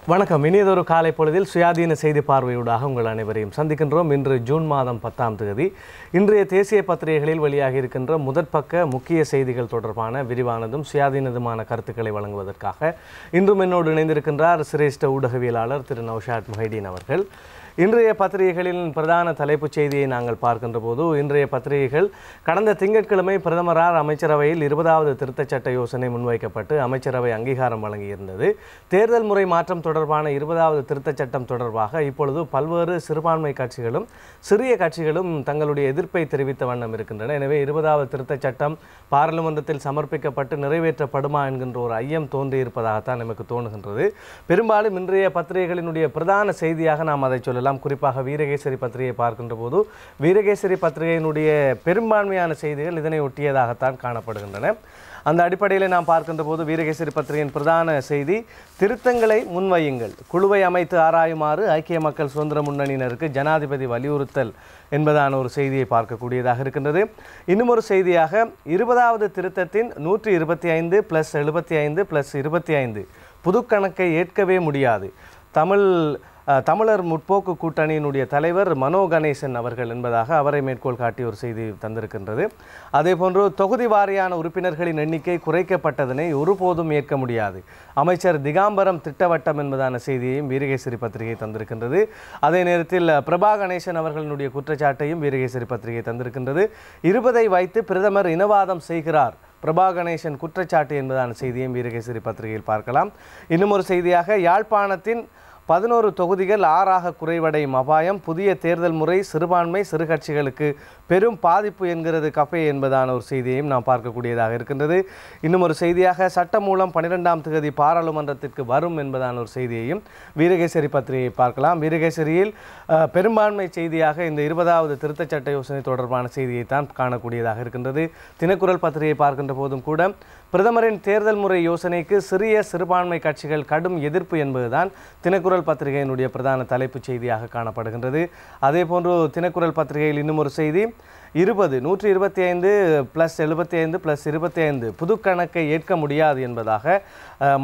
வணக்கம். இனியதொரு காலை பொழுதில் சுயாதீன செய்தி பார்வையூடாக உங்கள் அனைவரையும் சந்திக்கின்றோம். இன்று ஜூன் மாதம் 10ஆம் தேதி. இன்றைய தேசிய பத்திரிகைகளில் வெளியாகி இருக்கின்ற முதற்பக்க முக்கிய செய்திகள் தொடர்பான விரிவானதும் சுயாதீனதுமான கருத்துக்களை வழங்குவதற்காக இன்றும் என்னோடு இணைந்திருக்கின்றார் சிரேஷ்ட ஊடகவியலாளர் திரு நௌஷாத் முஹைதீன் அவர்கள். இன்றைய பத்திரிகைகளின் பிரதான தலைப்புச் செய்தியை நாங்கள் பார்க்கின்ற போது, இன்றைய பத்திரிகைகள் கடந்த திங்கட்கிழமை பிரதமரால் அமைச்சரவையில் 20வது திருத்தச் சட்ட யோசனை முன்வைக்கப்பட்டு அமைச்சரவை அங்கீகாரம் வழங்கியிருந்தது. தேர்தல் முறை மாற்றம் தொடர்பான 20வது திருத்தச் சட்டம் தொடர்பாக இப்பொழுது பல்வேறு சிறுபான்மை கட்சிகளும் சிறிய கட்சிகளும் தங்களுடைய எதிர்ப்பை தெரிவித்த வண்ணம் இருக்கின்றன. எனவே 20வது திருத்தச் சட்டம் பாராளுமன்றத்தில் சமர்ப்பிக்கப்பட்டு நிறைவேற்றப்படுமா என்கின்ற ஒரு ஐயம் தோன்றியிருப்பதாகத்தான் நமக்கு தோணுகின்றது. பெரும்பாலும் இன்றைய பத்திரிகைகளினுடைய பிரதான செய்தியாக நாம் அதை சொல்லலாம். குறிப்பாக வீரகேசரி பத்திரிகையை பார்க்கின்ற போது வீரகேசரி பத்திரிகையினுடைய பெரும்பான்மையான செய்திகள் இதனை ஒட்டியதாகத்தான் காணப்படுகின்றன. அந்த அடிப்படையில் நாம் பார்க்கின்ற போது வீரகேசரி பத்திரிகையின் பிரதான செய்தி, திருத்தங்களை முன்வையுங்கள், குழுவை அமைத்து ஆராயுமாறு ஐக்கிய மக்கள் சுதந்திர முன்னணியினருக்கு ஜனாதிபதி வலியுறுத்தல் என்பதான ஒரு செய்தியை பார்க்கக்கூடியதாக இருக்கின்றது. இன்னும் ஒரு செய்தியாக 20வது திருத்தத்தின் 125+75+25 புதுக்கணக்கை ஏற்கவே முடியாது, தமிழர் முற்போக்கு கூட்டணியினுடைய தலைவர் மனோ கணேசன் அவர்கள் என்பதாக அவரை மேற்கோள் காட்டி ஒரு செய்தி தந்திருக்கின்றது. அதேபோன்று தொகுதி வாரியான உறுப்பினர்களின் எண்ணிக்கை குறைக்கப்பட்டதனை ஒருபோதும் ஏற்க முடியாது, அமைச்சர் திகாம்பரம் திட்டவட்டம் என்பதான செய்தியையும் வீரகேசரி பத்திரிகை தந்திருக்கின்றது. அதே நேரத்தில் பிரபா கணேசன் அவர்களினுடைய குற்றச்சாட்டையும் வீரகேசரி பத்திரிகை தந்திருக்கின்றது. 20ஐ வைத்து பிரதமர் இனவாதம் செய்கிறார், பிரபா கணேசன் குற்றச்சாட்டு என்பதான செய்தியையும் வீரகேசரி பத்திரிகையில் பார்க்கலாம். இன்னும் ஒரு செய்தியாக, யாழ்ப்பாணத்தின் 11 தொகுதிகள் 6ஆக குறைவடையும் அபாயம், புதிய தேர்தல் முறை சிறுபான்மை சிறு கட்சிகளுக்கு பெரும் பாதிப்பு என்கிறது கஃபே என்பதான ஒரு செய்தியையும் நாம் பார்க்கக்கூடியதாக இருக்கின்றது. இன்னும் ஒரு செய்தியாக, சட்டம் மூலம் 12ஆம் தேதி பாராளுமன்றத்திற்கு வரும் என்பதான ஒரு செய்தியையும் வீரகேசரி பத்திரிகையை பார்க்கலாம். வீரகேசரியில் பெரும்பான்மை செய்தியாக இந்த 20வது திருத்தச் சட்ட யோசனை தொடர்பான செய்தியை தான் காணக்கூடியதாக இருக்கின்றது. தினக்குரல் பத்திரிகையை பார்க்கின்ற போதும் கூட பிரதமரின் தேர்தல் முறை யோசனைக்கு சிறிய சிறுபான்மை கட்சிகள் கடும் எதிர்ப்பு என்பதுதான் தினக்குரல் பத்திரிகையினுடைய பிரதான தலைப்புச் செய்தியாக காணப்படுகின்றது. அதே போன்று தினக்குரல் பத்திரிகையில் இன்னும் ஒரு செய்தி, 125+75+25 புதுக்கணக்கை ஏற்க முடியாது என்பதாக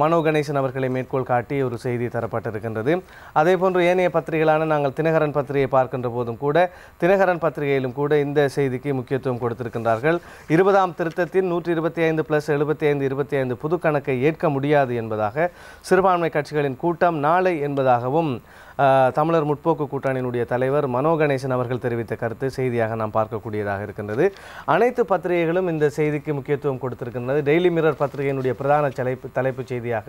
மனோ கணேசன் அவர்களை மேற்கோள் காட்டி ஒரு செய்தி தரப்பட்டிருக்கின்றது. அதே போன்று ஏனைய பத்திரிகைகளான நாங்கள் தினகரன் பத்திரிகையை பார்க்கின்ற போதும் கூட தினகரன் பத்திரிகையிலும் கூட இந்த செய்திக்கு முக்கியத்துவம் கொடுத்திருக்கின்றார்கள். 20ஆம் திருத்தத்தின் 125+75+25 புதுக்கணக்கை ஏற்க முடியாது என்பதாக சிறுபான்மை கட்சிகளின் கூட்டம் நாளை என்பதாகவும் தமிழர் முற்போக்கு கூட்டணியினுடைய தலைவர் மனோ கணேசன் அவர்கள் தெரிவித்த கருத்து செய்தியாக நாம் பார்க்கக்கூடியதாக இருக்கின்றது. அனைத்து பத்திரிகைகளும் இந்த செய்திக்கு முக்கியத்துவம் கொடுத்திருக்கின்றது. டெய்லி மிரர் பத்திரிகையினுடைய பிரதான தலைப்பு செய்தியாக,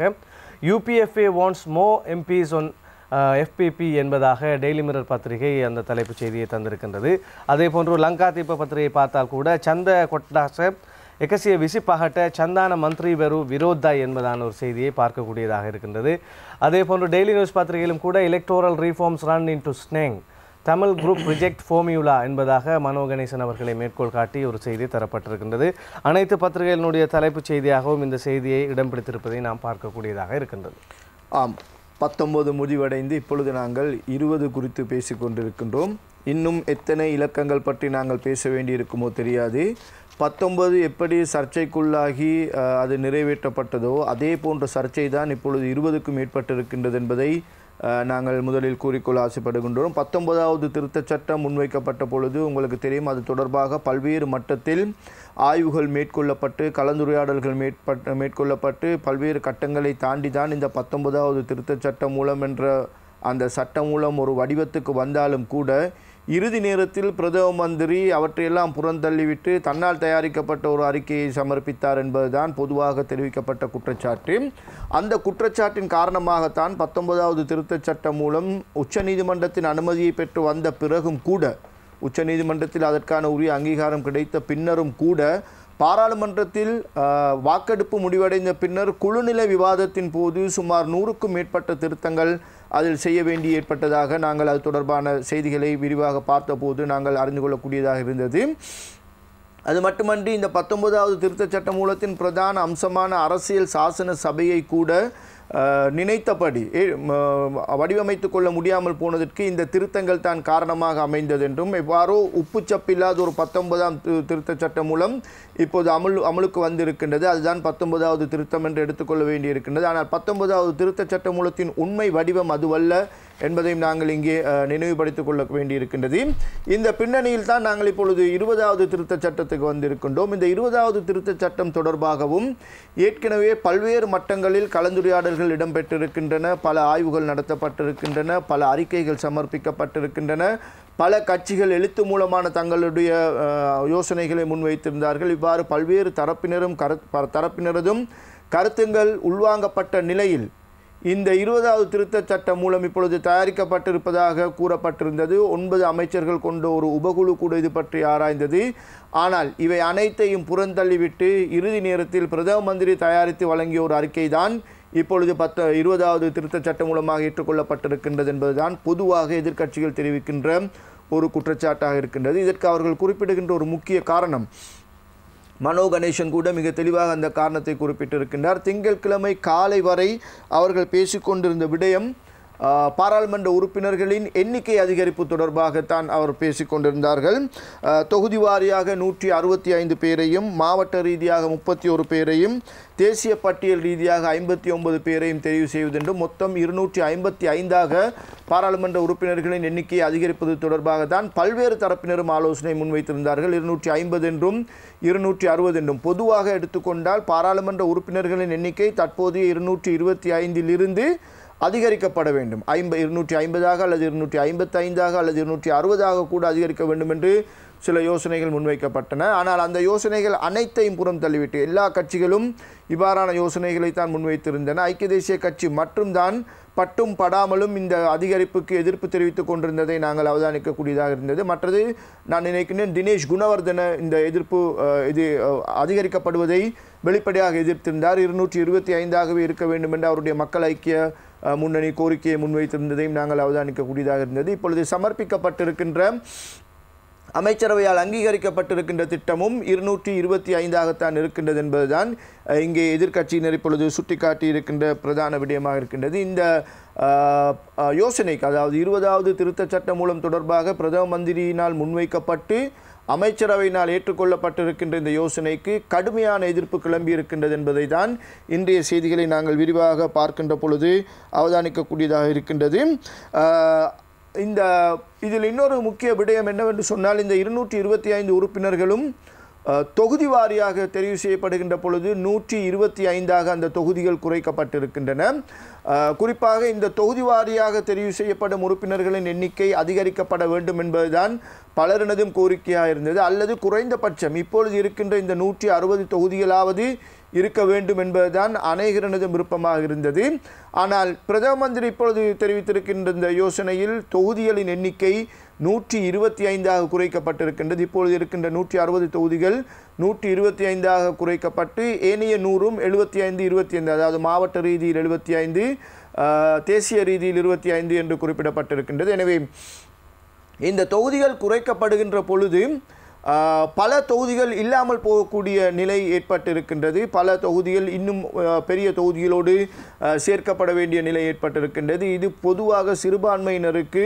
UPFA வாண்ட்ஸ் மோ எம்பிஸ் ஒன் FPP என்பதாக டெய்லி மிரர் பத்திரிகை அந்த தலைப்பு செய்தியை தந்திருக்கின்றது. அதே போன்று லங்கா தீப பத்திரிகை பார்த்தால் கூட சந்த கொட்டாச எக்கசிய விசிப்பகட்ட சந்தான மந்திரி வெறு விரோத்தாய் என்பதான ஒரு செய்தியை பார்க்கக்கூடியதாக இருக்கின்றது. அதே போன்று டெய்லி நியூஸ் பத்திரிகையிலும் கூட electoral reforms run into snag, Tamil group reject formula என்பதாக மனோ கணேசன் அவர்களை மேற்கோள் காட்டி ஒரு செய்தி தரப்பட்டிருக்கின்றது. அனைத்து பத்திரிகைகளினுடைய தலைப்புச் செய்தியாகவும் இந்த செய்தியை இடம் பிடித்திருப்பதை நாம் பார்க்கக்கூடியதாக இருக்கின்றது. ஆம், 19 முடிவடைந்து இப்பொழுது நாங்கள் 20 குறித்து பேசி கொண்டிருக்கின்றோம். இன்னும் எத்தனை இலக்கங்கள் பற்றி நாங்கள் பேச வேண்டியிருக்குமோ தெரியாது. 19 எப்படி சர்ச்சைக்குள்ளாகி அது நிறைவேற்றப்பட்டதோ அதே போன்ற சர்ச்சை தான் இப்பொழுது 20க்கும் மேற்பட்டிருக்கின்றது என்பதை நாங்கள் முதலில் கூறிக்கொள்ள ஆசைப்படுகின்றோம். 19வது திருத்தச் சட்டம் முன்வைக்கப்பட்ட பொழுது உங்களுக்கு தெரியும், அது தொடர்பாக பல்வேறு மட்டத்தில் ஆய்வுகள் மேற்கொள்ளப்பட்டு கலந்துரையாடல்கள் மேற்கொள்ளப்பட்டு பல்வேறு கட்டங்களை தாண்டி தான் இந்த 19வது திருத்தச் சட்டம் மூலம் என்ற அந்த சட்டம் மூலம் ஒரு வடிவத்துக்கு வந்தாலும் கூட இறுதி நேரத்தில் பிரதம மந்திரி அவற்றையெல்லாம் புறந்தள்ளிவிட்டு தன்னால் தயாரிக்கப்பட்ட ஒரு அறிக்கையை சமர்ப்பித்தார் என்பதுதான் பொதுவாக தெரிவிக்கப்பட்ட குற்றச்சாட்டு. அந்த குற்றச்சாட்டின் காரணமாகத்தான் 19வது திருத்தச் சட்டம் மூலம் உச்சநீதிமன்றத்தின் அனுமதியை பெற்று வந்த பிறகும் கூட, உச்சநீதிமன்றத்தில் அதற்கான உரிய அங்கீகாரம் கிடைத்த பின்னரும் கூட, பாராளுமன்றத்தில் வாக்கெடுப்பு முடிவடைந்த பின்னர் குழுநிலை விவாதத்தின் போது சுமார் 100க்கும் மேற்பட்ட திருத்தங்கள் அதில் செய்ய வேண்டி ஏற்பட்டதாக நாங்கள் அது தொடர்பான செய்திகளை விரிவாக பார்த்தபோது நாங்கள் அறிந்து கொள்ளக்கூடியதாக இருந்தது. அது மட்டுமன்றி இந்த 19வது திருத்தச் சட்ட மூலத்தின் பிரதான அம்சமான அரசியல் சாசன சபையை கூட நினைத்தபடி வடிவமைத்துக் கொள்ள முடியாமல் போனதற்கு இந்த திருத்தங்கள் தான் காரணமாக அமைந்தது என்றும், எவ்வாறோ உப்புச்சப்பில்லாத ஒரு 19ஆம் திருத்த சட்டம் மூலம் இப்போது அமலுக்கு வந்திருக்கின்றது. அதுதான் 19வது திருத்தம் என்று எடுத்துக்கொள்ள வேண்டியிருக்கின்றது. ஆனால் 19வது திருத்த சட்ட மூலத்தின் உண்மை வடிவம் அதுவல்ல என்பதையும் நாங்கள் இங்கே நினைவுபடுத்திக் கொள்ள வேண்டியிருக்கின்றது. இந்த பின்னணியில் தான் நாங்கள் இப்பொழுது 20வது திருத்த சட்டத்துக்கு வந்திருக்கின்றோம். இந்த 20வது திருத்த சட்டம் தொடர்பாகவும் ஏற்கனவே பல்வேறு மட்டங்களில் கலந்துரையாடல்கள் இடம்பெற்றிருக்கின்றன, பல ஆய்வுகள் நடத்தப்பட்டிருக்கின்றன, பல அறிக்கைகள் சமர்ப்பிக்கப்பட்டிருக்கின்றன, பல கட்சிகள் எழுத்து மூலமான தங்களுடைய யோசனைகளை முன்வைத்திருந்தார்கள். இவ்வாறு பல்வேறு தரப்பினரதும் கருத்துங்கள் உள்வாங்கப்பட்ட நிலையில் இந்த 20வது திருத்த சட்டம் மூலம் இப்பொழுது தயாரிக்கப்பட்டிருப்பதாக கூறப்பட்டிருந்தது. 9 அமைச்சர்கள் கொண்ட ஒரு உபகுழு கூட இது பற்றி ஆராய்ந்தது. ஆனால் இவை அனைத்தையும் புறந்தள்ளிவிட்டு இறுதி நேரத்தில் பிரதம மந்திரி தயாரித்து வழங்கிய ஒரு அறிக்கை தான் இப்பொழுது 20வது திருத்த சட்டம் மூலமாக ஏற்றுக்கொள்ளப்பட்டிருக்கின்றது என்பதுதான் பொதுவாக எதிர்க்கட்சிகள் தெரிவிக்கின்ற ஒரு குற்றச்சாட்டாக இருக்கின்றது. இதற்கு அவர்கள் குறிப்பிடுகின்ற ஒரு முக்கிய காரணம், மனோ கணேசன் கூட மிக தெளிவாக அந்த காரணத்தை குறிப்பிட்டிருக்கின்றார். திங்கட்கிழமை காலை வரை அவர்கள் பேசிக்கொண்டிருந்த விடயம் பாராளுமன்ற உறுப்பினர்களின் எண்ணிக்கை அதிகரிப்பு தொடர்பாகத்தான் அவர் பேசிக்கொண்டிருந்தார்கள். தொகுதி வாரியாக 165 பேரையும், மாவட்ட ரீதியாக 31 பேரையும், தேசிய பட்டியல் ரீதியாக 59 பேரையும் தெரிவு செய்வதென்றும் மொத்தம் 255ஆக பாராளுமன்ற உறுப்பினர்களின் எண்ணிக்கையை அதிகரிப்பது தொடர்பாக தான் பல்வேறு தரப்பினரும் ஆலோசனை முன்வைத்திருந்தார்கள். 250 என்றும் 260 என்றும் பொதுவாக எடுத்துக்கொண்டால் பாராளுமன்ற உறுப்பினர்களின் எண்ணிக்கை தற்போதைய 225 அதிகரிக்கப்பட வேண்டும். 250ஆக அல்லது 255ஆக அல்லது 260ஆக கூட அதிகரிக்க வேண்டும் என்று சில யோசனைகள் முன்வைக்கப்பட்டன. ஆனால் அந்த யோசனைகள் அனைத்தையும் புறம் தள்ளிவிட்டு எல்லா கட்சிகளும் இவ்வாறான யோசனைகளை தான் முன்வைத்திருந்தன. ஐக்கிய தேசிய கட்சி மற்றும் தான் பட்டும் படாமலும் இந்த அதிகரிப்புக்கு எதிர்ப்பு தெரிவித்துக் கொண்டிருந்ததை நாங்கள் அவதானிக்கக்கூடியதாக இருந்தது. மற்றது நான் நினைக்கிறேன் தினேஷ் குணவர்தன இந்த எதிர்ப்பு இது அதிகரிக்கப்படுவதை வெளிப்படையாக எதிர்த்திருந்தார். 225ஆகவே இருக்க வேண்டும் என்று அவருடைய மக்கள் ஐக்கிய முன்னணி கோரிக்கையை முன்வைத்திருந்ததையும் நாங்கள் அவதானிக்கக்கூடியதாக இருந்தது. இப்பொழுது சமர்ப்பிக்கப்பட்டிருக்கின்ற அமைச்சரவையால் அங்கீகரிக்கப்பட்டிருக்கின்ற திட்டமும் 225ஆகத்தான் இருக்கின்றது என்பதுதான் இங்கே எதிர்க்கட்சியினர் இப்பொழுது சுட்டிக்காட்டி இருக்கின்ற பிரதான விடயமாக இருக்கின்றது. இந்த யோசனைக்கு, அதாவது 20வது திருத்த சட்டம் மூலம் தொடர்பாக பிரதம மந்திரியினால் முன்வைக்கப்பட்டு அமைச்சரவையினால் ஏற்றுக்கொள்ளப்பட்டிருக்கின்ற இந்த யோசனைக்கு கடுமையான எதிர்ப்பு கிளம்பி இருக்கின்றது என்பதை தான் இன்றைய செய்திகளை நாங்கள் விரிவாக பார்க்கின்ற பொழுது அவதானிக்கக்கூடியதாக இருக்கின்றது. இதில் இன்னொரு முக்கிய விடயம் என்னவென்று சொன்னால், இந்த 225 உறுப்பினர்களும் தொகுதி வாரியாக தெரிவு செய்யப்படுகின்ற பொழுது 125ஆக அந்த தொகுதிகள் குறைக்கப்பட்டிருக்கின்றன. குறிப்பாக இந்த தொகுதி வாரியாக தெரிவு செய்யப்படும் உறுப்பினர்களின் எண்ணிக்கை அதிகரிக்கப்பட வேண்டும் என்பதுதான் பலரினதும் கோரிக்கையாக இருந்தது. அல்லது குறைந்தபட்சம் இப்பொழுது இருக்கின்ற இந்த 160 தொகுதிகளாவது இருக்க வேண்டும் என்பதுதான் அநேகரினதும் விருப்பமாக இருந்தது. ஆனால் பிரதம மந்திரி இப்பொழுது தெரிவித்திருக்கின்ற இந்த யோசனையில் தொகுதிகளின் எண்ணிக்கை 125ஆக குறைக்கப்பட்டிருக்கின்றது. இப்பொழுது இருக்கின்ற 160 தொகுதிகள் 125ஆக குறைக்கப்பட்டு ஏனைய 100ம் 75 25, அதாவது மாவட்ட ரீதியில் 75, தேசிய ரீதியில் 25 என்று குறிப்பிடப்பட்டிருக்கின்றது. எனவே இந்த தொகுதிகள் குறைக்கப்படுகின்ற பொழுது பல தொகுதிகள் இல்லாமல் போகக்கூடிய நிலை ஏற்பட்டிருக்கின்றது. பல தொகுதிகள் இன்னும் பெரிய தொகுதிகளோடு சேர்க்கப்பட வேண்டிய நிலை ஏற்பட்டிருக்கின்றது. இது பொதுவாக சிறுபான்மையினருக்கு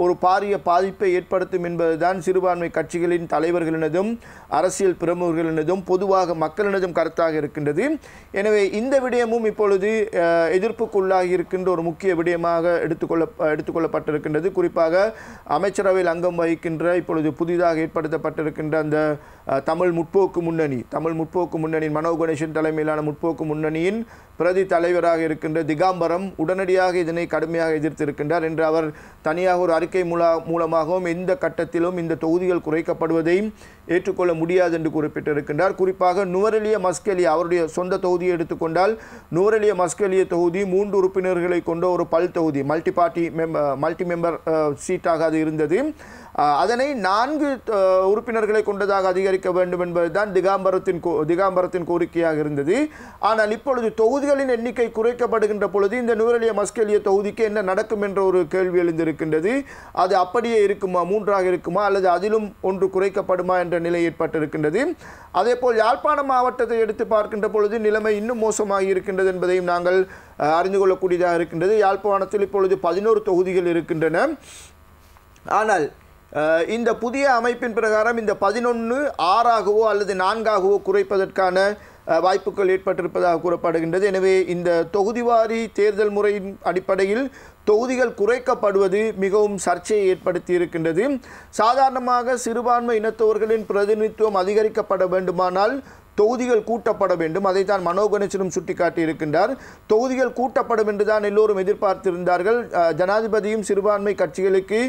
ஒரு பாரிய பாதிப்பை ஏற்படுத்தும் என்பதுதான் சிறுபான்மை கட்சிகளின் தலைவர்களினதும் அரசியல் பிரமுகர்களினதும் பொதுவாக மக்களினதும் கருத்தாக இருக்கின்றது. எனவே இந்த விடயமும் இப்பொழுது எதிர்ப்புக்குள்ளாகி இருக்கின்ற ஒரு முக்கிய விடயமாக எடுத்துக்கொள்ளப்பட்டிருக்கின்றது. குறிப்பாக அமைச்சரவையில் அங்கம் வகிக்கின்ற இப்பொழுது புதிதாக ஏற்படுத்தப்பட்டிருக்கின்ற அந்த தமிழ் முற்போக்கு முன்னணியின் மனோ கணேசன் தலைமையிலான முற்போக்கு முன்னணியின் பிரதி தலைவராக இருக்கின்ற திகாம்பரம் உடனடியாக இதனை கடுமையாக எதிர்த்திருக்கின்றார் என்று அவர் தனியாக ஒரு அறிக்கை மூலமாகவும் எந்த கட்டத்திலும் இந்த தொகுதிகள் குறைக்கப்படுவதையும் ஏற்றுக்கொள்ள முடியாது என்று குறிப்பிட்டிருக்கின்றார். குறிப்பாக நுவரெலிய மஸ்கெலியா, அவருடைய சொந்த தொகுதியை எடுத்துக்கொண்டால் நுவரெலிய மஸ்கெலிய தொகுதி 3 உறுப்பினர்களை கொண்ட ஒரு பல் தொகுதி, மல்டி மெம்பர் சீட்டாக அது இருந்தது. அதனை 4 உறுப்பினர்களை கொண்டதாக அதிகரிக்க அதிகரிக்க வேண்டும் என்பதுதான் திகாம்பரத்தின் கோரிக்கையாக இருந்தது. ஆனால் இப்பொழுது தொகுதிகளின் எண்ணிக்கை குறைக்கப்படுகின்ற பொழுது இந்த நுவரெலியா மஸ்கெலியா தொகுதிக்கு என்ன நடக்கும் என்ற ஒரு கேள்வி எழுந்திருக்கின்றது. அது அப்படியே இருக்குமா, 3ஆக இருக்குமா, அல்லது அதிலும் ஒன்று குறைக்கப்படுமா என்ற நிலை ஏற்பட்டிருக்கின்றது. அதேபோல் யாழ்ப்பாணம் மாவட்டத்தை எடுத்து பார்க்கின்ற பொழுது நிலைமை இன்னும் மோசமாகி இருக்கின்றது என்பதையும் நாங்கள் அறிந்து கொள்ளக்கூடியதாக இருக்கின்றது. யாழ்ப்பாணத்தில் இப்பொழுது 11 தொகுதிகள் இருக்கின்றன. ஆனால் இந்த புதிய அமைப்பின் பிரகாரம் இந்த 11 6ஆகவோ அல்லது 4ஆகவோ குறைப்பதற்கான வாய்ப்புகள் ஏற்பட்டிருப்பதாக கூறப்படுகின்றது. எனவே இந்த தொகுதிவாரி தேர்தல் முறையின் அடிப்படையில் தொகுதிகள் குறைக்கப்படுவது மிகவும் சர்ச்சையை ஏற்படுத்தி இருக்கின்றது. சாதாரணமாக சிறுபான்மை இனத்தவர்களின் பிரதிநிதித்துவம் அதிகரிக்கப்பட வேண்டுமானால் தொகுதிகள் கூட்டப்பட வேண்டும். அதைத்தான் மனோ கணேசனும் சுட்டிக்காட்டியிருக்கின்றார். தொகுதிகள் கூட்டப்படும் என்றுதான் எல்லோரும் எதிர்பார்த்திருந்தார்கள். ஜனாதிபதியும் சிறுபான்மை கட்சிகளுக்கு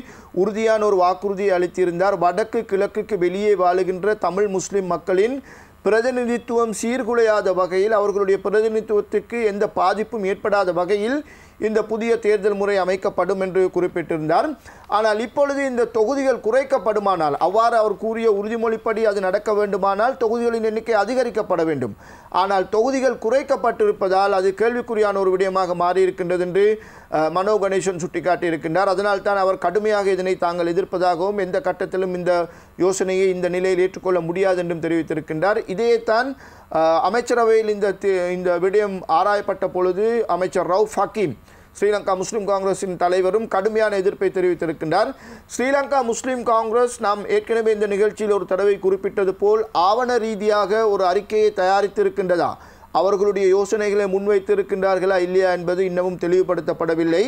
உறுதியான ஒரு வாக்குறுதியை அளித்திருந்தார். வடக்கு கிழக்குக்கு வெளியே வாழுகின்ற தமிழ் முஸ்லிம் மக்களின் பிரதிநிதித்துவம் சீர்குலையாத வகையில், அவர்களுடைய பிரதிநிதித்துவத்துக்கு எந்த பாதிப்பும் ஏற்படாத வகையில் இந்த புதிய தேர்தல் முறை அமைக்கப்படும் என்று குறிப்பிட்டிருந்தார். ஆனால் இப்பொழுது இந்த தொகுதிகள் குறைக்கப்படுமானால், அவ்வாறு அவர் கூறிய உறுதிமொழிப்படி அது நடக்க வேண்டுமானால் தொகுதிகளின் எண்ணிக்கை அதிகரிக்கப்பட வேண்டும். ஆனால் தொகுதிகள் குறைக்கப்பட்டிருப்பதால் அது கேள்விக்குறியான ஒரு விடயமாக மாறியிருக்கின்றது என்று மனோ கணேசன் சுட்டிக்காட்டியிருக்கின்றார். அதனால் தான் அவர் கடுமையாக இதனை தாங்கள் எதிர்ப்பதாகவும் எந்த கட்டத்திலும் இந்த யோசனையை இந்த நிலையில் ஏற்றுக்கொள்ள முடியாது என்றும் தெரிவித்திருக்கின்றார். இதைத்தான் அமைச்சரவையில் இந்த விடயம் ஆராயப்பட்ட பொழுது அமைச்சர் ரவுஃப் ஹக்கீம், ஸ்ரீலங்கா முஸ்லிம் காங்கிரஸின் தலைவரும் கடுமையான எதிர்ப்பை தெரிவித்திருக்கின்றார். ஸ்ரீலங்கா முஸ்லிம் காங்கிரஸ் நாம் ஏற்கனவே இந்த நிகழ்ச்சியில் ஒரு தடவை குறிப்பிட்டது போல் ஆவண ரீதியாக ஒரு அறிக்கையை தயாரித்திருக்கின்றதா, அவர்களுடைய யோசனைகளை முன்வைத்திருக்கின்றார்களா இல்லையா என்பது இன்னமும் தெளிவுபடுத்தப்படவில்லை.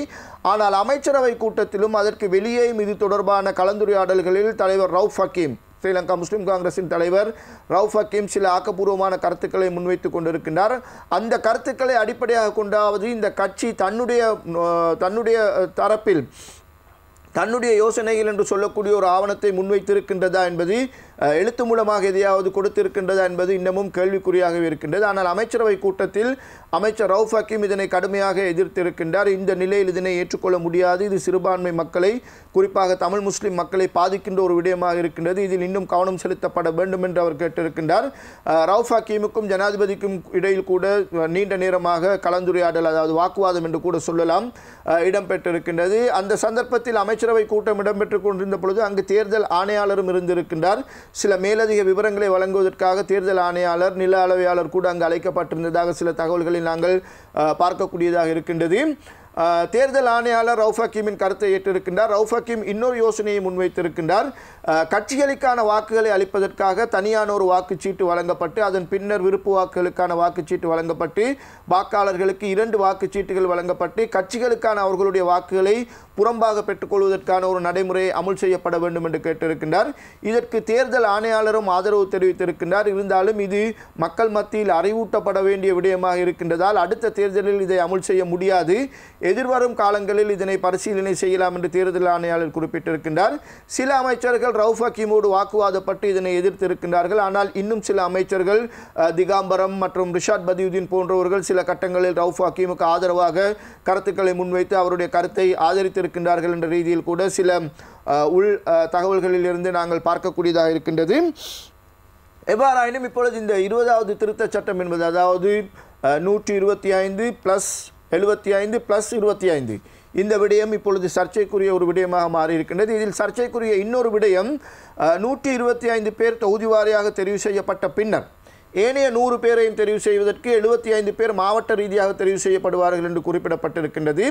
ஆனால் அமைச்சரவை கூட்டத்திலும் அதற்கு வெளியேயும் இது தொடர்பான கலந்துரையாடல்களில் தலைவர் ரவுஃப் ஹக்கீம், ஸ்ரீலங்கா முஸ்லிம் காங்கிரஸின் தலைவர் ரவுஃப் ஹக்கீம் சில ஆக்கப்பூர்வமான கருத்துக்களை முன்வைத்து கொண்டிருக்கின்றார். அந்த கருத்துக்களை அடிப்படையாக கொண்டாவது இந்த கட்சி தன்னுடைய தரப்பில் தன்னுடைய யோசனைகள் என்று சொல்லக்கூடிய ஒரு ஆவணத்தை முன்வைத்திருக்கின்றதா என்பது, எழுத்து மூலமாக எதையாவது கொடுத்திருக்கின்றதா என்பது இன்னமும் கேள்விக்குறியாகவே இருக்கின்றது. ஆனால் அமைச்சரவை கூட்டத்தில் அமைச்சர் ரவுஃப் ஹக்கீம் இதனை கடுமையாக எதிர்த்திருக்கின்றார். இந்த நிலையில் இதனை ஏற்றுக்கொள்ள முடியாது, இது சிறுபான்மை மக்களை, குறிப்பாக தமிழ் முஸ்லிம் மக்களை பாதிக்கின்ற ஒரு விடயமாக இருக்கின்றது, இதில் இன்னும் கவனம் செலுத்தப்பட வேண்டும் என்று அவர் கேட்டிருக்கின்றார். ரவுஃப் ஹக்கீமுக்கும் ஜனாதிபதிக்கும் இடையில் கூட நீண்ட நேரமாக கலந்துரையாடல், அதாவது வாக்குவாதம் என்று கூட சொல்லலாம், இடம்பெற்றிருக்கின்றது. அந்த சந்தர்ப்பத்தில் அமைச்சரவை கூட்டம் இடம்பெற்றுக் கொண்டிருந்த பொழுது அங்கு தேர்தல் ஆணையாளரும் இருந்திருக்கின்றார். சில மேலதிக விவரங்களை வழங்குவதற்காக தேர்தல் ஆணையாளர், நில அளவையாளர் கூட அங்கு அழைக்கப்பட்டிருந்ததாக சில தகவல்களை நாங்கள் பார்க்கக்கூடியதாக இருக்கின்றது. தேர்தல் ஆணையாளர் ரவுஃப் ஹக்கீமின் கருத்தை ஏற்றிருக்கின்றார். ரவுஃப் ஹக்கீம் இன்னொரு யோசனையை முன்வைத்திருக்கின்றார். கட்சிகளுக்கான வாக்குகளை அளிப்பதற்காக தனியான ஒரு வாக்குச்சீட்டு வழங்கப்பட்டு அதன் பின்னர் விருப்பு வாக்குகளுக்கான வாக்குச்சீட்டு வழங்கப்பட்டு வாக்காளர்களுக்கு 2 வாக்குச்சீட்டுகள் வழங்கப்பட்டு கட்சிகளுக்கான அவர்களுடைய வாக்குகளை புறம்பாக பெற்றுக்கொள்வதற்கான ஒரு நடைமுறை அமுல் செய்யப்பட வேண்டும் என்று கேட்டிருக்கின்றார். இதற்கு தேர்தல் ஆணையாளரும் ஆதரவு தெரிவித்திருக்கின்றார். இருந்தாலும் இது மக்கள் மத்தியில் அறிவூட்டப்பட வேண்டிய விடயமாக இருக்கின்றதால் அடுத்த தேர்தலில் இதை அமுல் செய்ய முடியாது, எதிர்வரும் காலங்களில் இதனை பரிசீலனை செய்யலாம் என்று தேர்தல் ஆணையாளர் குறிப்பிட்டிருக்கின்றார். சில அமைச்சர்கள் ரவுஃப் ஹக்கீமோடு வாக்குவாதப்பட்டு இதனை எதிர்த்திருக்கின்றார்கள். ஆனால் இன்னும் சில அமைச்சர்கள் திகாம்பரம் மற்றும் ரிஷாட் பதியுதீன் போன்றவர்கள் சில கட்டங்களில் ரவுஃப் ஹக்கீமுக்கு ஆதரவாக கருத்துக்களை முன்வைத்து அவருடைய கருத்தை ஆதரித்திருக்கின்றார்கள் என்ற ரீதியில் கூட சில உள் தகவல்களில் இருந்து நாங்கள் பார்க்கக்கூடியதாக இருக்கின்றது. எவ்வாறாயினும் இப்பொழுது இந்த 20வது திருத்தச் சட்டம் என்பது, அதாவது 125 + 75 + 25 இந்த விடயம் இப்பொழுது சர்ச்சைக்குரிய ஒரு விடயமாக மாறியிருக்கின்றது. இதில் சர்ச்சைக்குரிய இன்னொரு விடயம், 125 பேர் தொகுதி வாரியாக தெரிவு செய்யப்பட்ட பின்னர் ஏனைய 100 பேரையும் தெரிவு செய்வதற்கு 75 பேர் மாவட்ட ரீதியாக தெரிவு செய்யப்படுவார்கள் என்று குறிப்பிடப்பட்டிருக்கின்றது.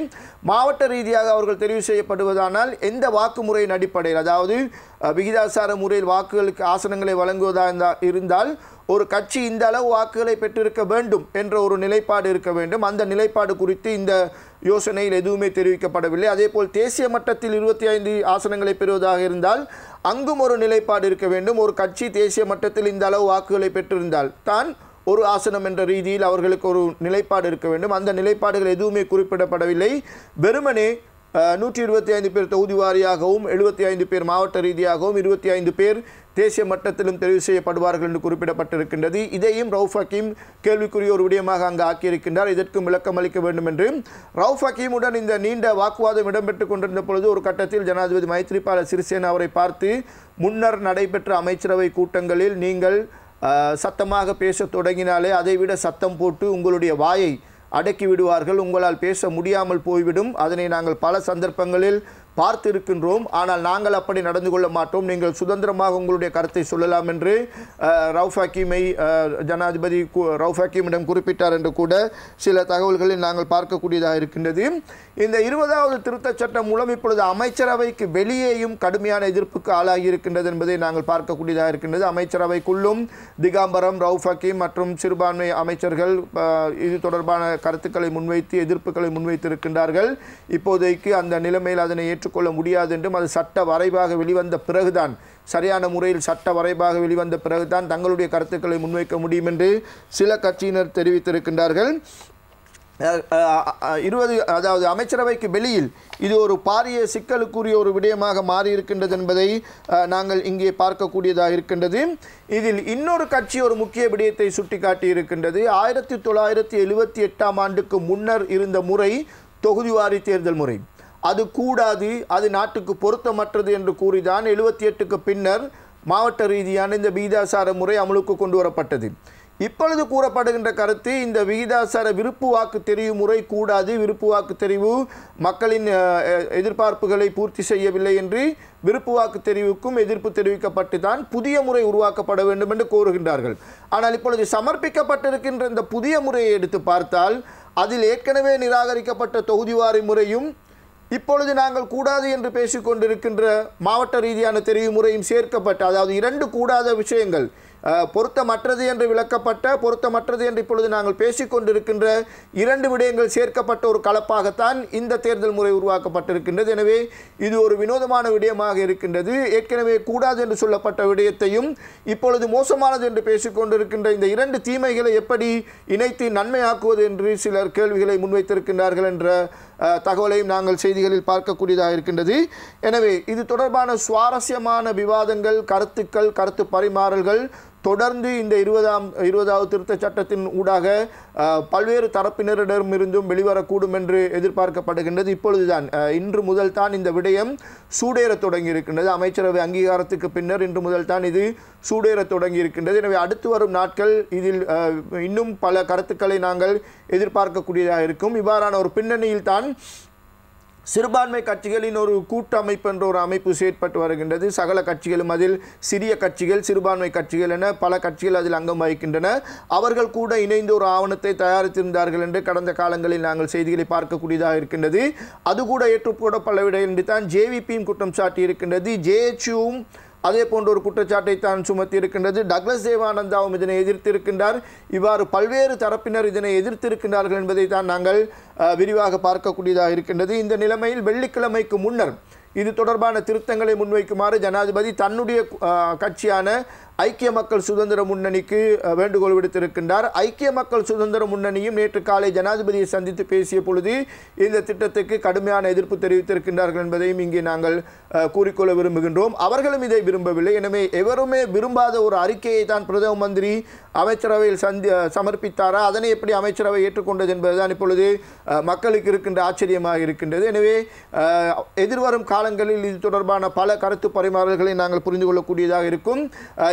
மாவட்ட ரீதியாக அவர்கள் தெரிவு செய்யப்படுவதானால் எந்த வாக்குமுறையின் அடிப்படையில், அதாவது விகிதாசார முறையில் வாக்குகளுக்கு ஆசனங்களை வழங்குவதாக இருந்தால் ஒரு கட்சி இந்த அளவு வாக்குகளை பெற்றிருக்க வேண்டும் என்ற ஒரு நிலைப்பாடு இருக்க வேண்டும். அந்த நிலைப்பாடு குறித்து இந்த யோசனையில் எதுவுமே தெரிவிக்கப்படவில்லை. அதேபோல் தேசிய மட்டத்தில் 25 ஆசனங்களை பெறுவதாக இருந்தால் அங்கும் ஒரு நிலைப்பாடு இருக்க வேண்டும். ஒரு கட்சி தேசிய மட்டத்தில் இந்த அளவு வாக்குகளை பெற்றிருந்தால் தான் ஒரு ஆசனம் என்ற ரீதியில் அவர்களுக்கு ஒரு நிலைப்பாடு இருக்க வேண்டும். அந்த நிலைப்பாடுகள் எதுவுமே குறிப்பிடப்படவில்லை. வெறுமனே 125 பேர் தொகுதி வாரியாகவும் 75 பேர் மாவட்ட ரீதியாகவும் 25 பேர் தேசிய மட்டத்திலும் தெரிவு செய்யப்படுவார்கள் என்று குறிப்பிடப்பட்டிருக்கின்றது. இதையும் ரவுஃப் ஹக்கீம் கேள்விக்குரிய ஒரு விடயமாக அங்கு ஆக்கியிருக்கின்றார். இதற்கும் விளக்கம் அளிக்க வேண்டும் என்று ரவுஃப் ஹக்கீமுடன் இந்த நீண்ட வாக்குவாதம் இடம்பெற்றுக் கொண்டிருந்த பொழுது ஒரு கட்டத்தில் ஜனாதிபதி மைத்ரிபால சிறிசேன அவரை பார்த்து, முன்னர் நடைபெற்ற அமைச்சரவை கூட்டங்களில் நீங்கள் சத்தமாக பேச தொடங்கினாலே அதைவிட சத்தம் போட்டு உங்களுடைய வாயை அடக்கி விடுவார்கள், உங்களால் பேச முடியாமல் போய்விடும், அதனை நாங்கள் பல சந்தர்ப்பங்களில் பார்த்திருக்கின்றோம், ஆனால் நாங்கள் அப்படி நடந்து கொள்ள மாட்டோம், நீங்கள் சுதந்திரமாக உங்களுடைய கருத்தை சொல்லலாம் என்று ரவுஃப் ஹக்கீமை ஜனாதிபதி ரவுஃப் ஹக்கீமிடம் குறிப்பிட்டார் என்று கூட சில தகவல்களில் நாங்கள் பார்க்கக்கூடியதாக இருக்கின்றது. இந்த 20வது திருத்தச் சட்டம் மூலம் இப்பொழுது அமைச்சரவைக்கு வெளியேயும் கடுமையான எதிர்ப்புக்கு ஆளாகி இருக்கின்றது என்பதை நாங்கள் பார்க்கக்கூடியதாக இருக்கின்றது. அமைச்சரவைக்குள்ளும் திகாம்பரம், ரவுஃப் ஹக்கீம் மற்றும் சிறுபான்மை அமைச்சர்கள் இது தொடர்பான கருத்துக்களை முன்வைத்து எதிர்ப்புகளை முன்வைத்திருக்கின்றார்கள். இப்போதைக்கு அந்த நிலைமையில் அதனை ஏற்றுக்கொள்ள முடியாது என்றும், அது சட்ட வரைவாக வெளிவந்த பிறகுதான், சரியான முறையில் சட்ட வரைவாக வெளிவந்த பிறகுதான் தங்களுடைய கருத்துக்களை முன்வைக்க முடியும் என்று சில கட்சியினர் தெரிவித்திருக்கின்றார்கள். அதாவது அமைச்சரவைக்கு வெளியில் இது ஒரு பாரிய சிக்கலுக்குரிய ஒரு விடயமாக மாறியிருக்கின்றது என்பதை நாங்கள் இங்கே பார்க்கக்கூடியதாக இருக்கின்றது. இதில் இன்னொரு கட்சி ஒரு முக்கிய விடயத்தை சுட்டிக்காட்டி இருக்கின்றது. 1978ஆம் ஆண்டுக்கு முன்னர் இருந்த முறை தொகுதிவாரி தேர்தல் முறை, அது கூடாது, அது நாட்டுக்கு பொருத்தமற்றது என்று கூறிதான் 78க்கு பின்னர் மாவட்ட ரீதியான இந்த விகிதாசார முறை அமலுக்கு கொண்டு வரப்பட்டது. இப்பொழுது கூறப்படுகின்ற கருத்து, இந்த விகிதாசார விருப்பு வாக்கு தெரிவு முறை கூடாது, விருப்பு வாக்கு தெரிவு மக்களின் எதிர்பார்ப்புகளை பூர்த்தி செய்யவில்லை என்று விருப்பு வாக்கு தெரிவுக்கும் எதிர்ப்பு தெரிவிக்கப்பட்டு தான் புதிய முறை உருவாக்கப்பட வேண்டும் என்று கோருகின்றார்கள். ஆனால் இப்பொழுது சமர்ப்பிக்கப்பட்டிருக்கின்ற இந்த புதிய முறையை எடுத்து பார்த்தால் அதில் ஏற்கனவே நிராகரிக்கப்பட்ட தொகுதிவாரி முறையும் இப்பொழுது நாங்கள் கூடாது என்று பேசிக்கொண்டிருக்கின்ற மாவட்ட ரீதியான தெரிவு முறையும் சேர்க்கப்பட்ட, அதாவது இரண்டு கூடாத விஷயங்கள், பொருத்தமற்றது என்று விளக்கப்பட்ட, பொருத்தமற்றது என்று இப்பொழுது நாங்கள் பேசிக்கொண்டிருக்கின்ற இரண்டு விடயங்கள் சேர்க்கப்பட்ட ஒரு கலப்பாகத்தான் இந்த தேர்தல் முறை உருவாக்கப்பட்டிருக்கின்றது. எனவே இது ஒரு வினோதமான விடயமாக இருக்கின்றது. ஏற்கனவே கூடாது என்று சொல்லப்பட்ட விடயத்தையும் இப்பொழுது மோசமானது என்று பேசிக்கொண்டிருக்கின்ற இந்த இரண்டு தீமைகளை எப்படி இணைத்து நன்மையாக்குவது என்று சிலர் கேள்விகளை முன்வைத்திருக்கின்றார்கள் என்ற தகவலையும் நாங்கள் செய்திகளில் பார்க்கக்கூடியதாக இருக்கின்றது. எனவே இது தொடர்பான சுவாரஸ்யமான விவாதங்கள், கருத்துக்கள், கருத்து பரிமாறல்கள் தொடர்ந்து இந்த 20வது திருத்தச் சட்டத்தின் ஊடாக பல்வேறு தரப்பினரிடமிருந்தும் வெளிவரக்கூடும் என்று எதிர்பார்க்கப்படுகின்றது. இப்பொழுதுதான் இன்று முதல் தான் இந்த விடயம் சூடேற தொடங்கி இருக்கின்றது. அமைச்சரவை அங்கீகாரத்துக்கு பின்னர் இன்று முதல் தான் இது சூடேற தொடங்கி இருக்கின்றது. எனவே அடுத்து வரும் நாட்கள் இதில் இன்னும் பல கருத்துக்களை நாங்கள் எதிர்பார்க்கக்கூடியதாக இருக்கும். இவ்வாறான ஒரு பின்னணியில் தான் சிறுபான்மை கட்சிகளின் ஒரு கூட்டமைப்பு என்ற ஒரு அமைப்பு செயற்பட்டு வருகின்றது. சகல கட்சிகளும், அதில் சிறிய கட்சிகள், சிறுபான்மை கட்சிகள் என பல கட்சிகள் அதில் அங்கம் வகிக்கின்றன. அவர்கள் கூட இணைந்து ஒரு ஆவணத்தை தயாரித்திருந்தார்கள் என்று கடந்த காலங்களில் நாங்கள் செய்திகளை பார்க்கக்கூடியதாக இருக்கின்றது. அது கூட ஏற்றுக்கொள்ளப்படவில்லை என்று தான் ஜேவிபியும் குற்றம் சாட்டி இருக்கின்றது. ஜேஎச்யூவும் அதே போன்ற ஒரு குற்றச்சாட்டை தான் சுமத்தி இருக்கின்றது. டக்ளஸ் தேவானந்தாவும் இதனை எதிர்த்திருக்கின்றார். இவ்வாறு பல்வேறு தரப்பினர் இதனை எதிர்த்திருக்கின்றார்கள் என்பதை தான் நாங்கள் விரிவாக பார்க்கக்கூடியதாக இருக்கின்றது. இந்த நிலைமையில் வெள்ளிக்கிழமைக்கு முன்னர் இது தொடர்பான திருத்தங்களை முன்வைக்குமாறு ஜனாதிபதி தன்னுடைய கட்சியான ஐக்கிய மக்கள் சுதந்திர முன்னணிக்கு வேண்டுகோள் விடுத்திருக்கின்றார். ஐக்கிய மக்கள் சுதந்திர முன்னணியும் நேற்று காலை ஜனாதிபதியை சந்தித்து பேசிய பொழுது இந்த திட்டத்துக்கு கடுமையான எதிர்ப்பு தெரிவித்திருக்கின்றார்கள் என்பதையும் இங்கே நாங்கள் கூறிக்கொள்ள விரும்புகின்றோம். அவர்களும் இதை விரும்பவில்லை. எனவே எவருமே விரும்பாத ஒரு அறிக்கையை தான் பிரதம மந்திரி அமைச்சரவையில் சமர்ப்பித்தாரா, அதனை எப்படி அமைச்சரவை ஏற்றுக்கொண்டது என்பதுதான் இப்பொழுது மக்களுக்கு இருக்கின்ற ஆச்சரியமாக இருக்கின்றது. எனவே எதிர்வரும் காலங்களில் இது தொடர்பான பல கருத்து பரிமாறல்களை நாங்கள் புரிந்து கொள்ளக்கூடியதாக இருக்கும்.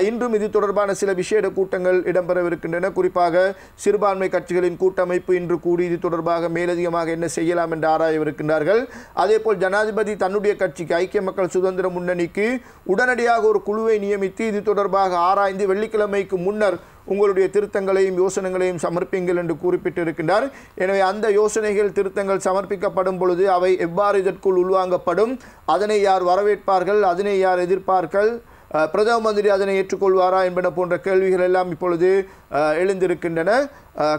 இன்றும் இது தொடர்பான சில விசேட கூட்டங்கள் இடம்பெறவிருக்கின்றன. குறிப்பாக சிறுபான்மை கட்சிகளின் கூட்டமைப்பு இன்று கூடி இது தொடர்பாக மேலதிகமாக என்ன செய்யலாம் என்று ஆராயவிருக்கின்றார்கள். அதேபோல் ஜனாதிபதி தன்னுடைய கட்சிக்கு ஐக்கிய மக்கள் சுதந்திர முன்னணிக்கு உடனடியாக ஒரு குழுவை நியமித்து இது தொடர்பாக ஆராய்ந்து வெள்ளிக்கிழமைக்கு முன்னர் உங்களுடைய திருத்தங்களையும் யோசனைகளையும் சமர்ப்பிங்கள் என்று குறிப்பிட்டிருக்கின்றார். எனவே அந்த யோசனைகள், திருத்தங்கள் சமர்ப்பிக்கப்படும் பொழுது அவை எவ்வாறு இதற்குள் உள்வாங்கப்படும், அதனை யார் வரவேற்பார்கள், அதனை யார் எதிர்ப்பார்கள், பிரதம மந்திரி அதனை ஏற்றுக்கொள்வாரா என்பன போன்ற கேள்விகள் எல்லாம் இப்பொழுது எழுந்திருக்கின்றன.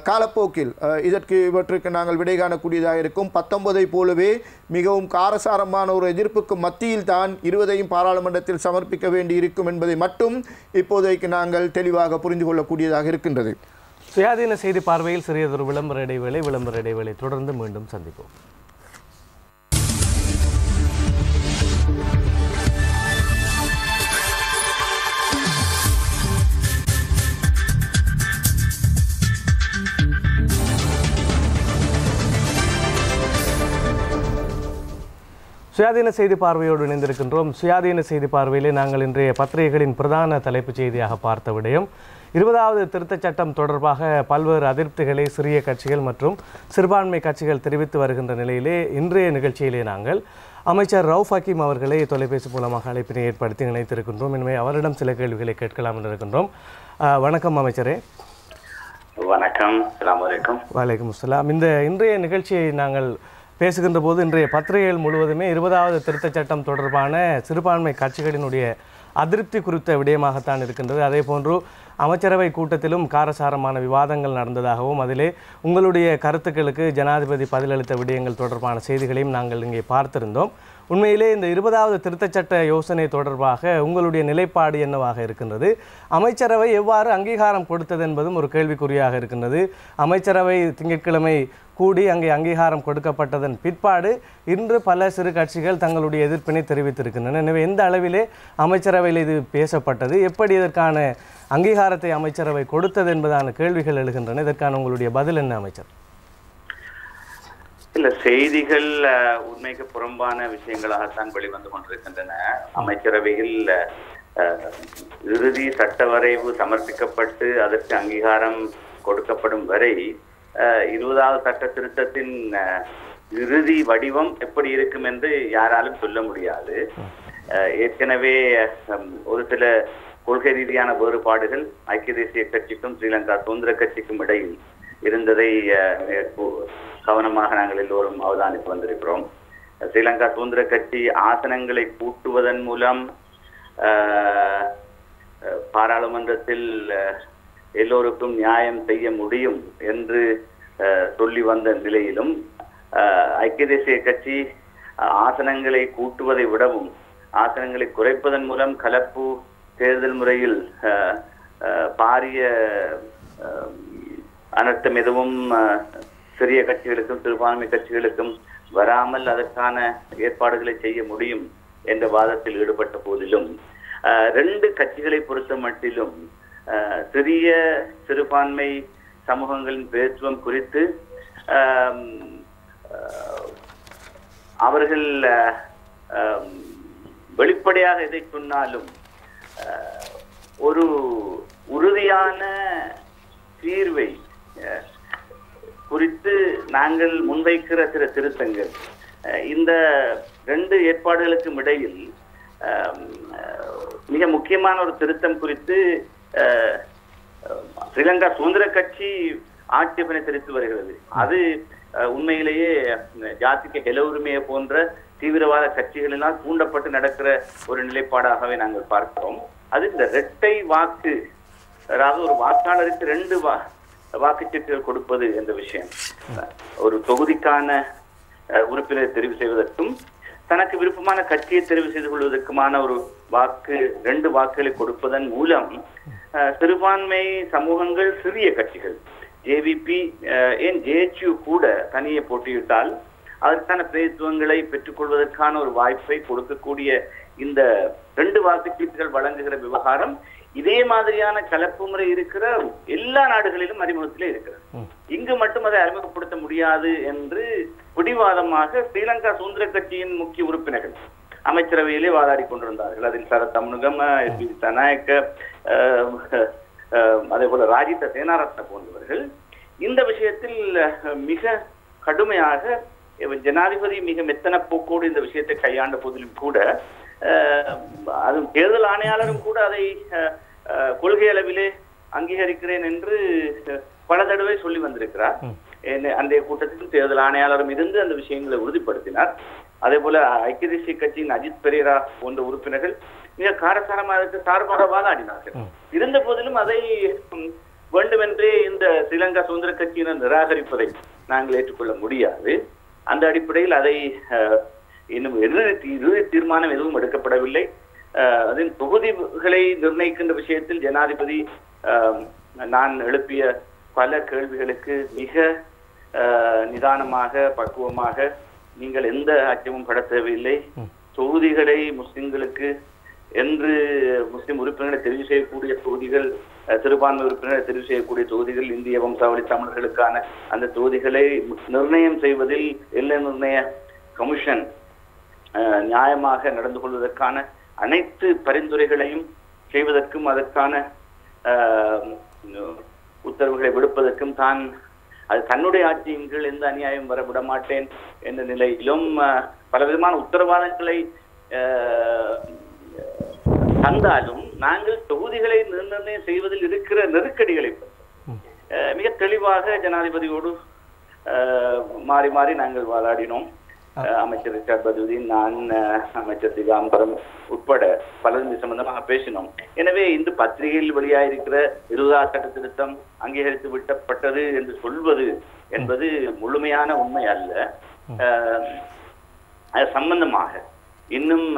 காலப்போக்கில் இவற்றுக்கு நாங்கள் விடை காணக்கூடியதாக இருக்கும். 19ஐ போலவே மிகவும் காரசாரமான ஒரு எதிர்ப்புக்கு மத்தியில் தான் 20ஐயும் பாராளுமன்றத்தில் சமர்ப்பிக்க வேண்டி இருக்கும் என்பதை மட்டும் இப்போதைக்கு நாங்கள் தெளிவாக புரிந்து கொள்ளக்கூடியதாக இருக்கின்றது. சுயாதீன செய்தி பார்வையில் சிறியதொரு விளம்பர இடைவேளை தொடர்ந்து மீண்டும் சந்திப்போம். சுயாதீன செய்தி பார்வையோடு இணைந்திருக்கின்றோம். சுயாதீன செய்தி பார்வையிலே நாங்கள் இன்றைய பத்திரிகைகளின் பிரதான தலைப்புச் செய்தியாக பார்த்த விடயம் 20வது திருத்தச் சட்டம் தொடர்பாக பல்வேறு அதிருப்திகளை சிறிய கட்சிகள் மற்றும் சிறுபான்மை கட்சிகள் தெரிவித்து வருகின்ற நிலையிலே இன்றைய நிகழ்ச்சியிலே நாங்கள் அமைச்சர் ரவுஃப் ஹக்கீம் அவர்களை தொலைபேசி மூலமாக அழைப்பினை ஏற்படுத்தி இணைத்திருக்கின்றோம். எனவே அவரிடம் சில கேள்விகளை கேட்கலாம் என்று இருக்கின்றோம். வணக்கம் அமைச்சரே. வணக்கம். அஸ்ஸலாமு அலைக்கும். வலைக்கும் அஸ்ஸலாம். இன்றைய நிகழ்ச்சியை நாங்கள் பேசுகின்ற போது இன்றைய பத்திரிகைகள் முழுவதுமே 20வது திருத்தச் சட்டம் தொடர்பான சிறுபான்மை கட்சிகளினுடைய அதிருப்தி குறித்த விடயமாகத்தான் இருக்கின்றது. அதே போன்று அமைச்சரவை கூட்டத்திலும் காரசாரமான விவாதங்கள் நடந்ததாகவும் அதிலே உங்களுடைய கருத்துக்களுக்கு ஜனாதிபதி பதிலளித்த விடயங்கள் தொடர்பான செய்திகளையும் நாங்கள் இங்கே பார்த்திருந்தோம். உண்மையிலே இந்த 20வது திருத்தச் சட்ட யோசனை தொடர்பாக உங்களுடைய நிலைப்பாடு என்னவாக இருக்கின்றது? அமைச்சரவை எவ்வாறு அங்கீகாரம் கொடுத்தது என்பதும் ஒரு கேள்விக்குறியாக இருக்கின்றது. அமைச்சரவை திங்கட்கிழமை கூடி அங்கே அங்கீகாரம் கொடுக்கப்பட்டதன் பிற்பாடு இன்று பல சிறு கட்சிகள் தங்களுடைய எதிர்ப்பினை தெரிவித்திருக்கின்றன. எனவே எந்த அளவிலே அமைச்சரவையில் இது பேசப்பட்டது, எப்படி இதற்கான அங்கீகாரத்தை அமைச்சரவை கொடுத்தது என்பதான கேள்விகள் எழுகின்றன. இதற்கான உங்களுடைய பதில் என்ன அமைச்சர்? இல்ல, செய்திகள் உண்மைக்கு புறம்பான விஷயங்களாகத்தான் வெளிவந்து கொண்டிருக்கின்றன. அமைச்சரவையில் இறுதி சட்ட வரைவு சமர்ப்பிக்கப்பட்டு அதற்கு அங்கீகாரம் கொடுக்கப்படும் வரை 20வது சட்ட திருத்தத்தின் இறுதி வடிவம் எப்படி இருக்கும் என்று யாராலும் சொல்ல முடியாது. ஏற்கனவே ஒரு சில கொள்கை ரீதியான வேறுபாடுகள் ஐக்கிய தேசிய கட்சிக்கும் ஸ்ரீலங்கா சுதந்திர கட்சிக்கும் இடையில் இருந்ததை கவனமாக நாங்கள் எல்லோரும் அவதானித்து வந்திருக்கிறோம். ஸ்ரீலங்கா சுதந்திர கட்சி ஆசனங்களை கூட்டுவதன் மூலம் பாராளுமன்றத்தில் எல்லோருக்கும் நியாயம் செய்ய முடியும் என்று சொல்லி வந்த நிலையிலும் ஐக்கிய தேசிய கட்சி ஆசனங்களை கூட்டுவதை விடவும் ஆசனங்களை குறைப்பதன் மூலம் கலப்பு தேர்தல் முறையில் பாரிய அனர்த்தம் எதுவும் சிறிய கட்சிகளுக்கும் சிறுபான்மை கட்சிகளுக்கும் வராமல் அதற்கான ஏற்பாடுகளை செய்ய முடியும் என்ற வாதத்தில் ஈடுபட்ட போதிலும் 2 கட்சிகளை பொறுத்த மட்டிலும் சிறிய சிறுபான்மை சமூகங்களின் பிரதித்துவம் குறித்து அவர்கள் வெளிப்படையாக எதை சொன்னாலும் ஒரு உறுதியான தீர்வை குறித்து நாங்கள் முன்வைக்கிற சில திருத்தங்கள் இந்த 2 ஏற்பாடுகளுக்கும் இடையில் மிக முக்கியமான ஒரு திருத்தம் குறித்து ஸ்ரீலங்கா சுதந்திர கட்சி ஆட்சேபனை தெரிவித்து வருகிறது. அது உண்மையிலேயே ஜாதிக ஹெலவுரிமையை போன்ற தீவிரவாத கட்சிகளினால் தூண்டப்பட்டு நடக்கிற ஒரு நிலைப்பாடாகவே நாங்கள் பார்க்கிறோம். அது இந்த இரட்டை வாக்கு, அதாவது ஒரு வாக்காளருக்கு 2 வாக்குச்சீட்டுகள் கொடுப்பது என்ற விஷயம், ஒரு தொகுதிக்கான உறுப்பினரை தெரிவு செய்வதற்கும் தனக்கு விருப்பமான கட்சியை தெரிவு செய்து கொள்வதற்குமான ஒரு 2 வாக்குகளை கொடுப்பதன் மூலம் சிறுபான்மை சமூகங்கள் சிறிய கட்சிகள் ஜேவிபி ஏன் ஜேஎச்யூ கூட தனியே போட்டியிட்டால் அதற்கான பிரதித்துவங்களை பெற்றுக்கொள்வதற்கான ஒரு வாய்ப்பை கொடுக்கக்கூடிய இந்த 2 வாக்குச்சீட்டுகள் வழங்குகிற விவகாரம் இதே மாதிரியான கலப்பு முறை இருக்கிற எல்லா நாடுகளிலும் அறிமுகத்திலே இருக்கிறது. இங்கு மட்டும் அதை அறிமுகப்படுத்த முடியாது என்று பிடிவாதமாக ஸ்ரீலங்கா சுதந்திர கட்சியின் முக்கிய உறுப்பினர்கள் அமைச்சரவையிலே வாதாடி கொண்டிருந்தார்கள். அதில் சரத் அமுனுகம, எஸ்பி தநாயக்க, அதே போல ராஜித சேனாரத்ன போன்றவர்கள் இந்த விஷயத்தில் மிக கடுமையாக ஜனாதிபதி மிக மெத்தன போக்கோடு இந்த விஷயத்தை கையாண்ட போதிலும் கூட அது தேர்தல் ஆணையாளரும் கூட அதை கொள்கை அளவிலே அங்கீகரிக்கிறேன் என்று பல தடவை சொல்லி வந்திருக்கிறார். அன்றைய கூட்டத்தில் தேர்தல் ஆணையாளரும் இருந்து அந்த விஷயங்களை உறுதிப்படுத்தினார். அதே போல ஐக்கிய தேசிய கட்சியின் அஜித் பெரேரா போன்ற உறுப்பினர்கள் மிக காரசாரமாக சார்பாக வாதாடினார்கள். இருந்த போதிலும் அதை வேண்டுமென்றே இந்த ஸ்ரீலங்கா சுதந்திர கட்சியினர் நிராகரிப்பதை நாங்கள் ஏற்றுக்கொள்ள முடியாது. அந்த அடிப்படையில் அதை இன்னும் இறுதி தீர்மானம் எதுவும் எடுக்கப்படவில்லை. அதன் தொகுதிகளை நிர்ணயிக்கின்ற விஷயத்தில் ஜனாதிபதி நான் எழுப்பிய பல கேள்விகளுக்கு மிக நிதானமாக பக்குவமாக நீங்கள் எந்த அச்சமும் பட தேவையில்லை, தொகுதிகளை முஸ்லிம்களுக்கு என்று முஸ்லிம் உறுப்பினர்களை தெரிவு செய்யக்கூடிய தொகுதிகள், சிறுபான்மை உறுப்பினர்களை தெரிவு செய்யக்கூடிய தொகுதிகள், இந்திய வம்சாவளி தமிழர்களுக்கான அந்த தொகுதிகளை நிர்ணயம் செய்வதில் எல்லை நிர்ணய கமிஷன் நியாயமாக நடந்து கொள்வதற்கான அனைத்து பரிந்துரைகளையும் செய்வதற்கும் அதற்கான உத்தரவுகளை விடுப்பதற்கும் தான் அது தன்னுடைய ஆட்சியின் கீழ் எந்த அநியாயம் வர விட மாட்டேன் என்ற நிலையிலும் பலவிதமான உத்தரவாதங்களை தந்தாலும் நாங்கள் தொகுதிகளை நிர்ணயம் செய்வதில் இருக்கிற நெருக்கடிகளை மிக தெளிவாக ஜனாதிபதியோடு மாறி மாறி நாங்கள் வாதாடினோம். அமைச்சர் ரிஷாட் பதுதீன், நான், அமைச்சர் திகாம்பரம் உட்பட பலரும் இது சம்பந்தமாக பேசினோம். எனவே இந்த பத்திரிகையில் வெளியாயிருக்கிற 20ஆம் சட்ட திருத்தம் அங்கீகரித்து விட்டப்பட்டது என்று சொல்வது என்பது முழுமையான உண்மை அல்ல. அது சம்பந்தமாக இன்னும்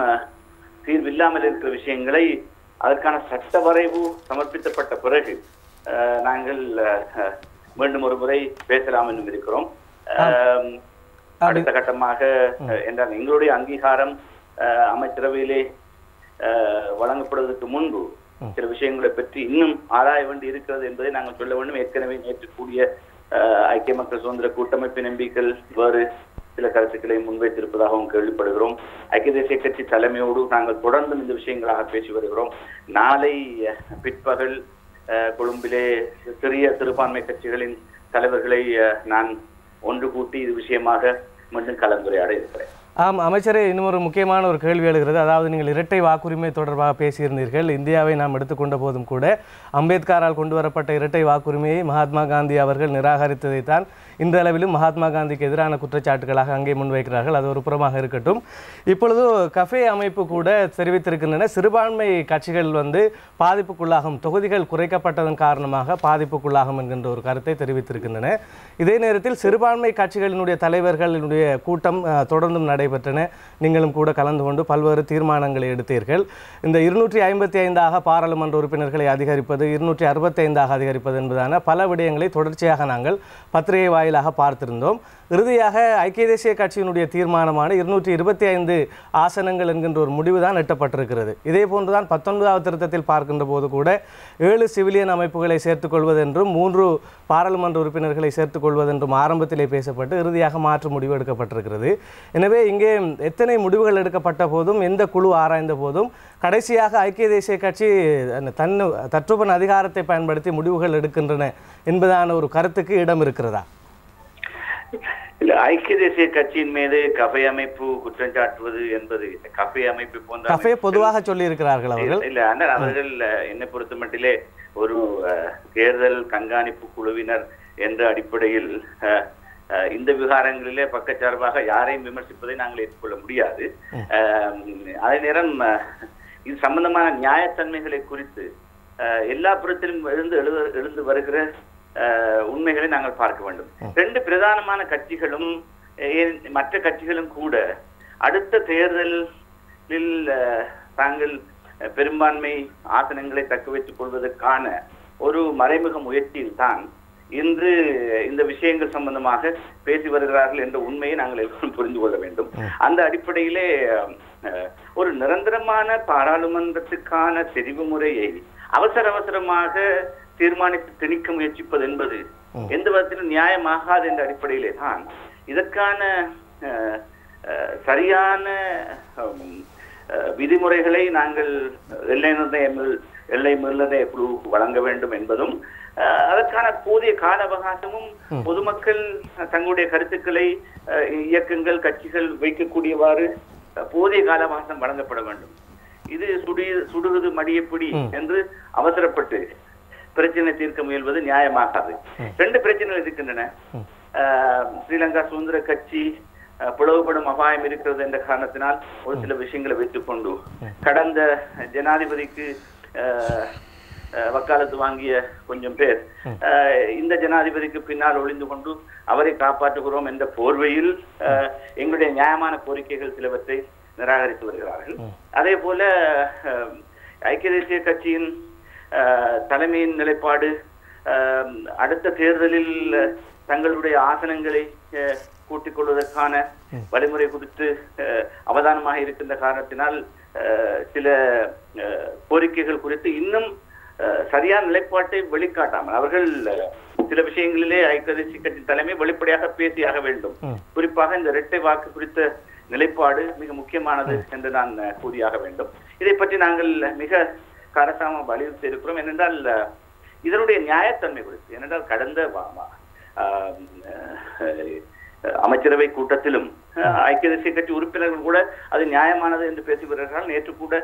தீர்வில்லாமல் இருக்கிற விஷயங்களை அதற்கான சட்ட வரைவு சமர்ப்பிக்கப்பட்ட பிறகு நாங்கள் மீண்டும் ஒரு முறை பேசலாம் என்றும் இருக்கிறோம். அடுத்த கட்டமாக என்றால் எங்களுடைய அங்கீகாரம் அமைச்சரவையிலே வழங்கப்படுவதற்கு முன்பு சில விஷயங்களை பற்றி இன்னும் ஆராய வேண்டி இருக்கிறது என்பதை நாங்கள் சொல்ல வேண்டும். ஏற்கனவே நேற்று கூடிய ஐக்கிய மக்கள் சுதந்திர கூட்டமைப்பின் எம்பிக்கள் வேறு சில கருத்துக்களை முன்வைத்திருப்பதாகவும் கேள்விப்படுகிறோம். ஐக்கிய தேசிய கட்சி தலைமையோடு நாங்கள் தொடர்ந்தும் இந்த விஷயங்களாக பேசி வருகிறோம். நாளை பிற்பகல் கொழும்பிலே சிறிய சிறுபான்மை கட்சிகளின் தலைவர்களை நான் ஒன்று கூட்டி இது விஷயமாக மீண்டும் கலந்துரையாட இருக்கிறேன். ஆம் அமைச்சரே, இன்னும் ஒரு முக்கியமான ஒரு கேள்வி எழுகிறது. அதாவது நீங்கள் இரட்டை வாக்குரிமை தொடர்பாக பேசியிருந்தீர்கள். இந்தியாவை நாம் எடுத்துக்கொண்ட போதும் கூட அம்பேத்கரால் கொண்டு வரப்பட்ட இரட்டை வாக்குரிமையை மகாத்மா காந்தி அவர்கள் நிராகரித்ததைத்தான் இன்றளவிலும் மகாத்மா காந்திக்கு எதிரான குற்றச்சாட்டுகளாக அங்கே முன்வைக்கிறார்கள். அது ஒரு புறமாக இருக்கட்டும். இப்பொழுது கஃபே அமைப்பு கூட தெரிவித்திருக்கின்றன, சிறுபான்மை கட்சிகள் பாதிப்புக்குள்ளாகும், தொகுதிகள் குறைக்கப்பட்டதன் காரணமாக பாதிப்புக்குள்ளாகும் என்கின்ற ஒரு கருத்தை தெரிவித்திருக்கின்றன. இதே நேரத்தில் சிறுபான்மை கட்சிகளினுடைய தலைவர்களினுடைய கூட்டம் தொடர்ந்தும் நடைபெற்றன. நீங்களும் கூட கலந்து கொண்டு பல்வேறு தீர்மானங்களை எடுத்தீர்கள். இந்த 255 பாராளுமன்ற உறுப்பினர்களை அதிகரிப்பது, 265 அதிகரிப்பது என்பதான பல விடயங்களை தொடர்ச்சியாக நாங்கள் பத்திரிகை வாயிலாக பார்த்திருந்தோம். இறுதியாக ஐக்கிய தேசிய கட்சியினுடைய தீர்மானமான 225 ஆசனங்கள் என்கின்ற ஒரு முடிவுதான் எட்டப்பட்டிருக்கிறது. இதே போன்றுதான் 19வது திருத்தத்தில் பார்க்கின்ற போது கூட 7 சிவிலியன் அமைப்புகளை சேர்த்துக் கொள்வதென்றும் 3 பாராளுமன்ற உறுப்பினர்களை சேர்த்துக் கொள்வதென்றும் ஆரம்பத்திலே பேசப்பட்டு இறுதியாக மாற்று முடிவு எடுக்கப்பட்டிருக்கிறது. எனவே இங்கே எத்தனை முடிவுகள் எடுக்கப்பட்ட போதும், எந்த குழு ஆராய்ந்த போதும் கடைசியாக ஐக்கிய தேசிய கட்சி தற்றுவன் அதிகாரத்தை பயன்படுத்தி முடிவுகள் எடுக்கின்றன என்பதான ஒரு கருத்துக்கு இடம் இருக்கிறதா? இல்ல, ஐக்கிய தேசிய கட்சியின் மீது கஃபே அமைப்பு குற்றம் சாட்டுவது என்பது கஃபே அமைப்பு போன்ற கஃபே பொதுவாக சொல்லி இருக்கிறார்கள் அவர்கள். இல்ல, ஆனால் அவர்கள் என்னை பொறுத்த மட்டிலே ஒரு தேர்தல் கண்காணிப்பு குழுவினர் என்ற அடிப்படையில் இந்த விவகாரங்களிலே பக்கச்சார்பாக யாரையும் விமர்சிப்பதை நாங்கள் ஏற்றுக்கொள்ள முடியாது. அதே நேரம் இது சம்பந்தமான நியாயத்தன்மைகளை குறித்து எல்லா புறத்திலும் எழுந்து வருகிற உண்மைகளை நாங்கள் பார்க்க வேண்டும். 2 பிரதானமான கட்சிகளும் மற்ற கட்சிகளும் கூட அடுத்த தேர்தலில் தாங்கள் பெரும்பான்மை ஆசனங்களை தக்க வைத்துக் கொள்வதற்கான ஒரு மறைமுக முயற்சியில் தான் இன்று இந்த விஷயங்கள் சம்பந்தமாக பேசி வருகிறார்கள் என்ற உண்மையை நாங்கள் எல்லோரும் புரிந்து கொள்ள வேண்டும். அந்த அடிப்படையிலே ஒரு நிரந்தரமான பாராளுமன்றத்துக்கான தெரிவு முறையை அவசரமாக தீர்மானித்து திணிக்க முயற்சிப்பது என்பது எந்த விதத்திலும் நியாயமாகாது என்ற அடிப்படையிலே தான் இதற்கான சரியான விதிமுறைகளை நாங்கள் எல்லை நிர்ணய குழுவுக்கு வழங்க வேண்டும் என்பதும், அதற்கான போதிய கால அவகாசமும் பொதுமக்கள் தங்களுடைய கருத்துக்களை இயக்கங்கள் கட்சிகள் வைக்கக்கூடியவாறு போதிய கால அவகாசம் வழங்கப்பட வேண்டும். இது சுடுகுது மடியப்பிடி என்று அவசரப்பட்டு பிரச்சனை தீர்க்க முயல்வது நியாயமாகாது. 2 பிரச்சனைகள் இருக்கின்றன. ஸ்ரீலங்கா சுதந்திர கட்சி பிளவுபடும் அபாயம் இருக்கிறது என்ற காரணத்தினால் ஒரு சில விஷயங்களை வைத்துக் கொண்டு கடந்த ஜனாதிபதிக்கு வக்காலத்து வாங்கிய கொஞ்சம் பேர் இந்த ஜனாதிபதிக்கு பின்னால் ஒளிந்து கொண்டு அவரை காப்பாற்றுகிறோம் என்ற போர்வையில் எங்களுடைய நியாயமான கோரிக்கைகள் சிலவற்றை நிராகரித்து வருகிறார்கள். அதே போல ஐக்கிய தேசிய கட்சியின் தலைமையின் நிலைப்பாடு அடுத்த தேர்தலில் தங்களுடைய ஆசனங்களை கூட்டிக் கொள்வதற்கான வழிமுறை குறித்து அவதானமாக இருக்கின்ற காரணத்தினால் சில கோரிக்கைகள் குறித்து இன்னும் சரியான நிலைப்பாட்டை வெளிக்காட்டாமல் அவர்கள் சில விஷயங்களிலே ஐக்கிய தேசிய கட்சி தலைமை வெளிப்படையாக பேசியாக வேண்டும். குறிப்பாக இந்த இரட்டை வாக்கு குறித்த நிலைப்பாடு மிக முக்கியமானது என்று நான் கூறியாக வேண்டும். இதை பற்றி நாங்கள் மிக கரசாம வலியுறுத்தி இருக்கிறோம். ஏனென்றால் இதனுடைய நியாயத்தன்மை குறித்து, ஏனென்றால் கடந்த அமைச்சரவை கூட்டத்திலும் ஐக்கிய தேசிய கட்சி உறுப்பினர்கள் கூட அது நியாயமானது என்று பேசி வருகிறார்கள். நேற்று கூட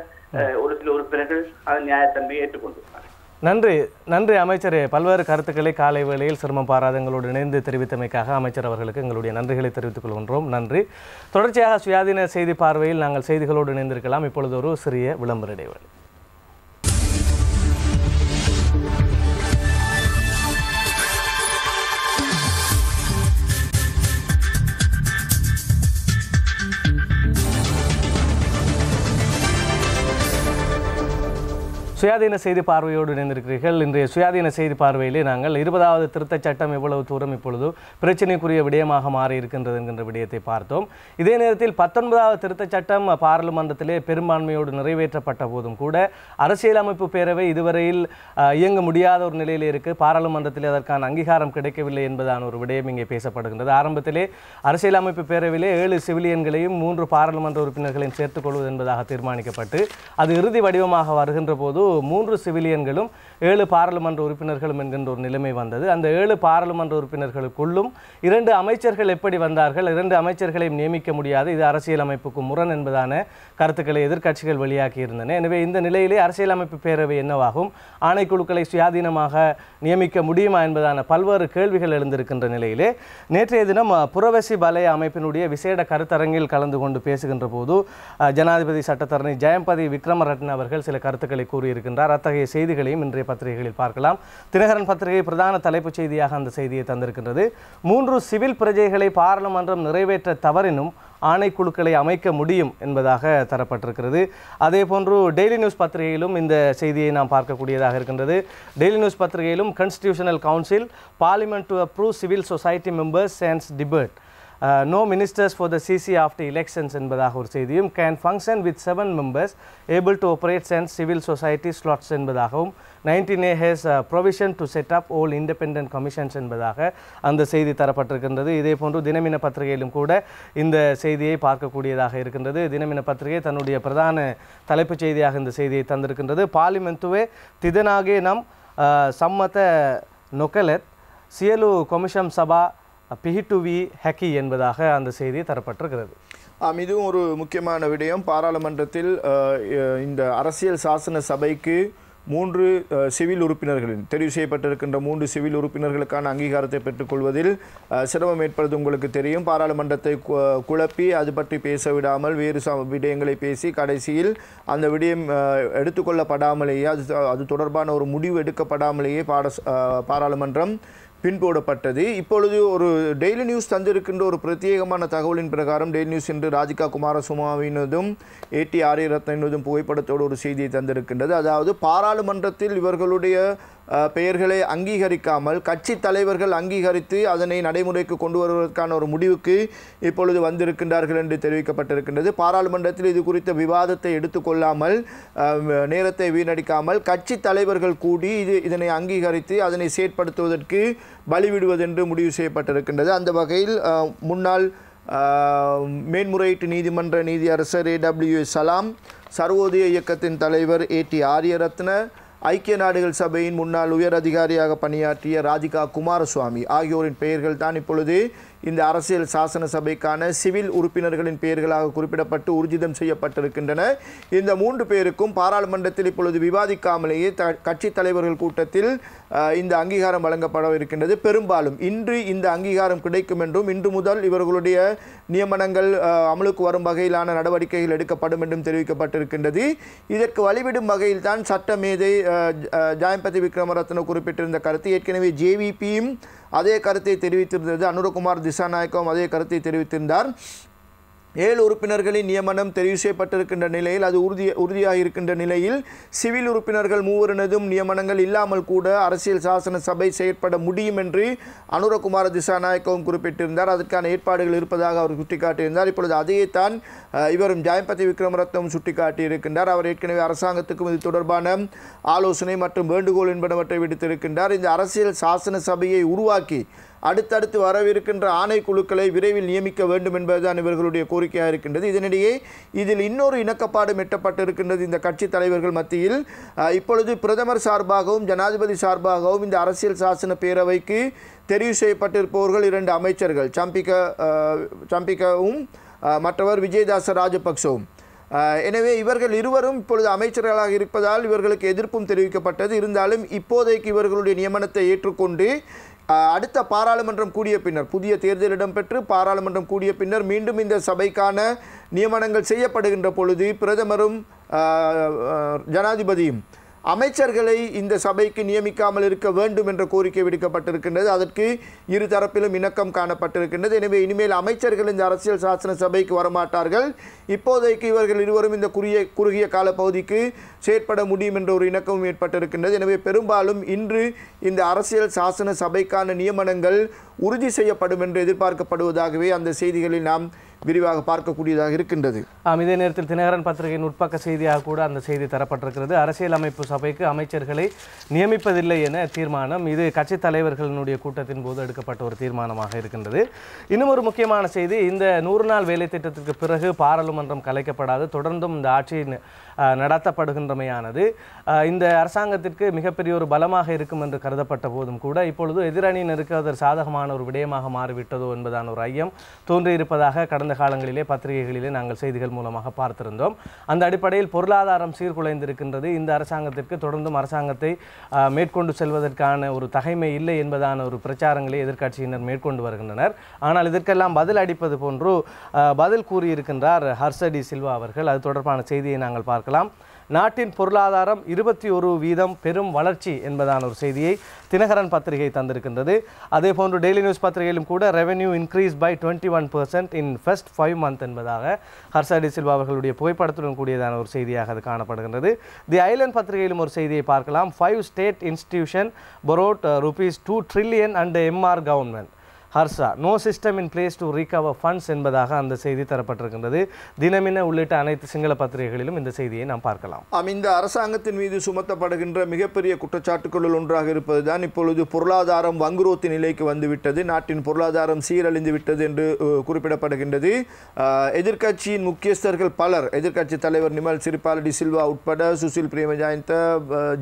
ஒரு சில உறுப்பினர்கள் அதன் நியாயத்தன்மையை ஏற்றுக்கொண்டிருக்கிறார்கள். நன்றி அமைச்சரே. பல்வேறு கருத்துக்களை காலை வேளையில் சிரமம் பாராதங்களோடு இணைந்து தெரிவித்தமைக்காக அமைச்சர் அவர்களுக்கு எங்களுடைய நன்றிகளை தெரிவித்துக் கொள்கின்றோம். நன்றி. தொடர்ச்சியாக சுயாதீன செய்தி பார்வையில் நாங்கள் செய்திகளோடு இணைந்திருக்கலாம். இப்பொழுது ஒரு சிறிய விளம்பர இடைவேளை. சுயாதீன செய்தி பார்வையோடு இணைந்திருக்கிறீர்கள். இன்றைய சுயாதீன செய்தி பார்வையிலே நாங்கள் 20வது திருத்தச் சட்டம் எவ்வளவு தூரம் இப்பொழுது பிரச்சனைக்குரிய விடயமாக மாறி இருக்கின்றது என்கின்ற விடயத்தை பார்த்தோம். இதே நேரத்தில் 19வது திருத்தச் சட்டம் பாராளுமன்றத்திலே பெரும்பான்மையோடு நிறைவேற்றப்பட்ட போதும் கூட அரசியலமைப்பு பேரவை இதுவரையில் இயங்க முடியாத ஒரு நிலையில் இருக்குது. பாராளுமன்றத்தில் அதற்கான அங்கீகாரம் கிடைக்கவில்லை என்பதான ஒரு விடயம் இங்கே பேசப்படுகின்றது. ஆரம்பத்திலே அரசியலமைப்பு பேரவையிலே 7 சிவிலியன்களையும் 3 பாராளுமன்ற உறுப்பினர்களையும் சேர்த்துக் கொள்வது என்பதாக தீர்மானிக்கப்பட்டு அது இறுதி வடிவமாக வருகின்ற போது 3 சிவிலியன்களும் 7 பாராளுமன்ற உறுப்பினர்களும் என்கின்ற ஒரு நிலைமை வந்தது. அந்த 7 பாராளுமன்ற உறுப்பினர்களுக்குள்ளும் 2 அமைச்சர்கள் எப்படி வந்தார்கள், 2 அமைச்சர்களையும் நியமிக்க முடியாது, இது அரசியலமைப்புக்கு முரண் என்பதான கருத்துக்களை எதிர்க்கட்சிகள் வெளியாக்கி இருந்தன. எனவே இந்த நிலையிலே அரசியலமைப்பு பேரவை என்னவாகும், ஆணைக்குழுக்களை சுயாதீனமாக நியமிக்க முடியுமா என்பதான பல்வேறு கேள்விகள் எழுந்திருக்கின்ற நிலையிலே நேற்றைய தினம் புரவசி வலய அமைப்பினுடைய விசேட கருத்தரங்கில் கலந்து கொண்டு பேசுகின்ற போது ஜனாதிபதி சட்டத்தரணி ஜெயம்பதி விக்ரமரட்ன அவர்கள் சில கருத்துக்களை கூறியிருக்கிறார். அத்தகைய செய்திகளையும் இன்றைய பத்திரிகைகளில் பார்க்கலாம். தினகரன் பத்திரிகை பிரதான தலைப்புச் செய்தியாக அந்த செய்தியை தந்திருக்கின்றது. 3 சிவில் பிரஜைகளை பாராளுமன்றம் நிறைவேற்ற தவறினும் ஆணைக்குழுக்களை அமைக்க முடியும் என்பதாக தரப்பட்டிருக்கிறது. அதே போன்று டெய்லி நியூஸ் பத்திரிகையிலும் இந்த செய்தியை நாம் பார்க்கக்கூடியதாக இருக்கின்றது. டெய்லி நியூஸ் பத்திரிகையிலும் constitutional council parliament to approve civil society members and debate no ministers for the CC after elections என்பதாக ஒரு செய்தியும், can function with 7 members able to operate and civil society slots என்பதாகவும், 19A has provision to set up all independent commissions என்பதாக அந்த செய்தி தரப்பட்டிருக்கின்றது. இதே போன்று தினமின பத்திரிகையிலும் கூட இந்த செய்தியை பார்க்கக்கூடியதாக இருக்கின்றது. தினமின பத்திரிகை தன்னுடைய பிரதான தலைப்புச் செய்தியாக இந்த செய்தியை தந்திருக்கின்றது. பார்லிமெண்ட்டுவே திதனாகே நம் சம்மத நொக்கலத் சியலு கொமிஷம் சபா பிஹிட்டுவி ஹக்கி என்பதாக அந்த செய்தி தரப்பட்டிருக்கிறது. இதுவும் ஒரு முக்கியமான விடயம். பாராளுமன்றத்தில் இந்த அரசியல் சாசன சபைக்கு 3 சிவில் உறுப்பினர்களின் தெரிவு செய்யப்பட்டிருக்கின்ற 3 சிவில் உறுப்பினர்களுக்கான அங்கீகாரத்தை பெற்றுக்கொள்வதில் சிரமம் ஏற்படுவது உங்களுக்கு தெரியும். பாராளுமன்றத்தை குழப்பி அது பற்றி பேச விடாமல் வேறு விடயங்களை பேசி கடைசியில் அந்த விடயம் எடுத்துக்கொள்ளப்படாமலேயே அது தொடர்பான ஒரு முடிவு எடுக்கப்படாமலேயே பாராளுமன்றம் பின்போடப்பட்டது. இப்பொழுது ஒரு டெய்லி நியூஸ் தந்திருக்கின்ற ஒரு பிரத்யேகமான தகவலின் பிரகாரம் டெய்லி நியூஸ் இன்று ராஜிகா குமாரசுமாவினதும் ஏடி ஆரியரத்னதும் புகைப்படத்தோடு ஒரு செய்தியை தந்திருக்கின்றது. அதாவது பாராளுமன்றத்தில் இவர்களுடைய பெயர்களை அங்கீகரிக்காமல் கட்சி தலைவர்கள் அங்கீகரித்து அதனை நடைமுறைக்கு கொண்டு வருவதற்கான ஒரு முடிவுக்கு இப்பொழுது வந்திருக்கின்றார்கள் என்று தெரிவிக்கப்பட்டிருக்கின்றது. பாராளுமன்றத்தில் இது குறித்த விவாதத்தை எடுத்துக்கொள்ளாமல் நேரத்தை வீணடிக்காமல் கட்சி தலைவர்கள் கூடி இதனை அங்கீகரித்து அதனை செயற்படுத்துவதற்கு பலிவிடுவதென்று முடிவு செய்யப்பட்டிருக்கின்றது. அந்த வகையில் முன்னாள் மேன்முறையீட்டு நீதிமன்ற நீதியரசர் AWS சலாம், சர்வோதய இயக்கத்தின் தலைவர் AT ஆரியரத்ன, ஐக்கிய நாடுகள் சபையின் முன்னாள் உயர் அதிகாரியாக பணியாற்றிய ராஜிகா குமாரசுவாமி ஆகியோரின் பெயர்கள் தான் இப்பொழுது இந்த அரசியல் சாசன சபைக்கான சிவில் உறுப்பினர்களின் பெயர்களாக குறிப்பிடப்பட்டு ஊர்ஜிதம் செய்யப்பட்டிருக்கின்றன. இந்த 3 பேருக்கும் பாராளுமன்றத்தில் இப்பொழுது விவாதிக்காமலேயே கட்சி தலைவர்கள் கூட்டத்தில் இந்த அங்கீகாரம் வழங்கப்பட இருக்கின்றது. பெரும்பாலும் இன்று இந்த அங்கீகாரம் கிடைக்கும் என்றும் இன்று முதல் இவர்களுடைய நியமனங்கள் அமலுக்கு வரும் வகையிலான நடவடிக்கைகள் எடுக்கப்படும் என்றும் தெரிவிக்கப்பட்டிருக்கின்றது. இதற்கு வழிவிடும் வகையில் தான் சட்ட மேதை ஜெயம்பதி விக்ரமரத்ன குறிப்பிட்டிருந்த கருத்து. ஏற்கனவே JVPயும் அதே கருத்தை தெரிவித்திருந்தது. அனுரகுமார் திசாநாயக்கவும் அதே கருத்தை தெரிவித்திருந்தார். 7 உறுப்பினர்களின் நியமனம் தெரிவு செய்யப்பட்டிருக்கின்ற நிலையில் அது உறுதியாக இருக்கின்ற நிலையில் சிவில் உறுப்பினர்கள் 3 நியமனங்கள் இல்லாமல் கூட அரசியல் சாசன சபை செயற்பட முடியும் என்று அனுரகுமார திசாநாயக்கவும் குறிப்பிட்டிருந்தார். அதற்கான ஏற்பாடுகள் இருப்பதாக அவர் சுட்டிக்காட்டியிருந்தார். இப்பொழுது அதையே தான் இவரும் ஜெயம்பதி விக்ரமரத்னவும் சுட்டிக்காட்டியிருக்கின்றார். அவர் ஏற்கனவே அரசாங்கத்துக்கும் இது தொடர்பான ஆலோசனை மற்றும் வேண்டுகோள் என்பனவற்றை விடுத்திருக்கின்றார். இந்த அரசியல் சாசன சபையை உருவாக்கி அடுத்தடுத்து வரவிருக்கின்ற ஆணைக்குழுக்களை விரைவில் நியமிக்க வேண்டும் என்பதுதான் இவர்களுடைய கோரிக்கையாக இருக்கின்றது. இதனிடையே இதில் இன்னொரு இணக்கப்பாடும் எட்டப்பட்டிருக்கின்றது இந்த கட்சி தலைவர்கள் மத்தியில். இப்பொழுது பிரதமர் சார்பாகவும் ஜனாதிபதி சார்பாகவும் இந்த அரசியல் சாசன பேரவைக்கு தெரிவு செய்யப்பட்டிருப்பவர்கள் 2 அமைச்சர்கள், சம்பிகவும் மற்றவர் விஜயதாச ராஜபக்சவும். எனவே இவர்கள் இருவரும் இப்பொழுது அமைச்சர்களாக இருப்பதால் இவர்களுக்கு எதிர்ப்பும் தெரிவிக்கப்பட்டது. இருந்தாலும் இப்போதைக்கு இவர்களுடைய நியமனத்தை ஏற்றுக்கொண்டு அடுத்த பாராளுமன்றம் கூடிய பின்னர், புதிய தேர்தல் இடம்பெற்று பாராளுமன்றம் கூடிய பின்னர் மீண்டும் இந்த சபைக்கான நியமனங்கள் செய்யப்படுகின்ற பொழுது பிரதமரும் ஜனாதிபதியும் அமைச்சர்களை இந்த சபைக்கு நியமிக்காமல் இருக்க வேண்டும் என்ற கோரிக்கை விடுக்கப்பட்டிருக்கின்றது. அதற்கு இரு தரப்பிலும் இணக்கம் காணப்பட்டிருக்கின்றது. எனவே இனிமேல் அமைச்சர்கள் இந்த அரசியல் சாசன சபைக்கு வரமாட்டார்கள். இப்போதைக்கு இவர்கள் இருவரும் இந்த குறுகிய கால பகுதிக்கு செயற்பட முடியும் என்ற ஒரு இணக்கமும் ஏற்பட்டிருக்கின்றது. எனவே பெரும்பாலும் இன்று இந்த அரசியல் சாசன சபைக்கான நியமனங்கள் உறுதி செய்யப்படும் என்று எதிர்பார்க்கப்படுவதாகவே அந்த செய்திகளில் நாம் விரிவாக பார்க்கக்கூடியதாக இருக்கின்றது. இதே நேரத்தில் தினகரன் பத்திரிகையின் உட்பக்க செய்தியாக கூட அந்த செய்தி தரப்பட்டிருக்கிறது. அரசியலமைப்பு சபைக்கு அமைச்சர்களை நியமிப்பதில்லை என தீர்மானம். இது கட்சி தலைவர்களினுடைய கூட்டத்தின் போது எடுக்கப்பட்ட ஒரு தீர்மானமாக இருக்கின்றது. இன்னும் ஒரு முக்கியமான செய்தி, இந்த 100 நாள் வேலை திட்டத்திற்கு பிறகு பாராளுமன்றம் கலைக்கப்படாது, தொடர்ந்தும் இந்த ஆட்சி நடத்தப்படுகின்றமையானது இந்த அரசாங்கத்திற்கு மிகப்பெரிய ஒரு பலமாக இருக்கும் என்று கருதப்பட்ட போதும் கூட இப்பொழுது எதிரணியினருக்கு அது சாதகமான ஒரு விடயமாக மாறிவிட்டதோ என்பதான ஒரு ஐயம் தோன்றியிருப்பதாக கடந்த காலங்களிலே பத்திரிகைகளிலே நாங்கள் செய்திகள் மூலமாக பார்த்திருந்தோம். அந்த அடிப்படையில் பொருளாதாரம் சீர்குலைந்திருக்கின்றது. இந்த அரசாங்கத்திற்கு தொடர்ந்தும் அரசாங்கத்தை மேற்கொண்டு செல்வதற்கான ஒரு தகைமை இல்லை என்பதான ஒரு பிரச்சாரங்களை எதிர்க்கட்சியினர் மேற்கொண்டு வருகின்றனர். ஆனால் இதற்கெல்லாம் பதில் அளிப்பது போன்று பதில் கூறியிருக்கின்றார் ஹர்ஷடி சில்வா அவர்கள். அது தொடர்பான செய்தியை நாங்கள் பார்க்கலாம். நாட்டின் பொருளாதாரம் 21% பெரும் வளர்ச்சி என்பதான ஒரு செய்தியை தினகரன் பத்திரிகை தந்திருக்கின்றது. அதே போன்று டெய்லி நியூஸ் பத்திரிகையிலும் கூட revenue increase by 21% in first 5 months என்பதாக ஹர்ஷடி சில்வா அவர்களுடைய புகைப்படத்துடன் கூடியதான ஒரு செய்தியாக அது காணப்படுகின்றது. தி ஐலண்ட் பத்திரிகையிலும் ஒரு செய்தியை பார்க்கலாம். 5 state institution borrowed ₹2 trillion under MR government. ஹர்ஷா no system in place to recover funds என்பதாக அந்த செய்தி தரப்பட்டிருக்கின்றது. தினமின உள்ளிட்ட அனைத்து சிங்கள பத்திரிகைகளிலும் இந்த செய்தியை நாம் பார்க்கலாம். இந்த அரசாங்கத்தின் மீது சுமத்தப்படுகின்ற மிகப்பெரிய குற்றச்சாட்டுகளுள் ஒன்றாக இருப்பதுதான் இப்பொழுது பொருளாதாரம் வங்குரோத்து நிலைக்கு வந்துவிட்டது, நாட்டின் பொருளாதாரம் சீரழிந்து விட்டது என்று குறிப்பிடப்படுகின்றது. எதிர்க்கட்சியின் முக்கியஸ்தர்கள் பலர், எதிர்க்கட்சி தலைவர் நிமல் சிறிபால சில்வா உட்பட சுசில் பிரேமஜாயந்த,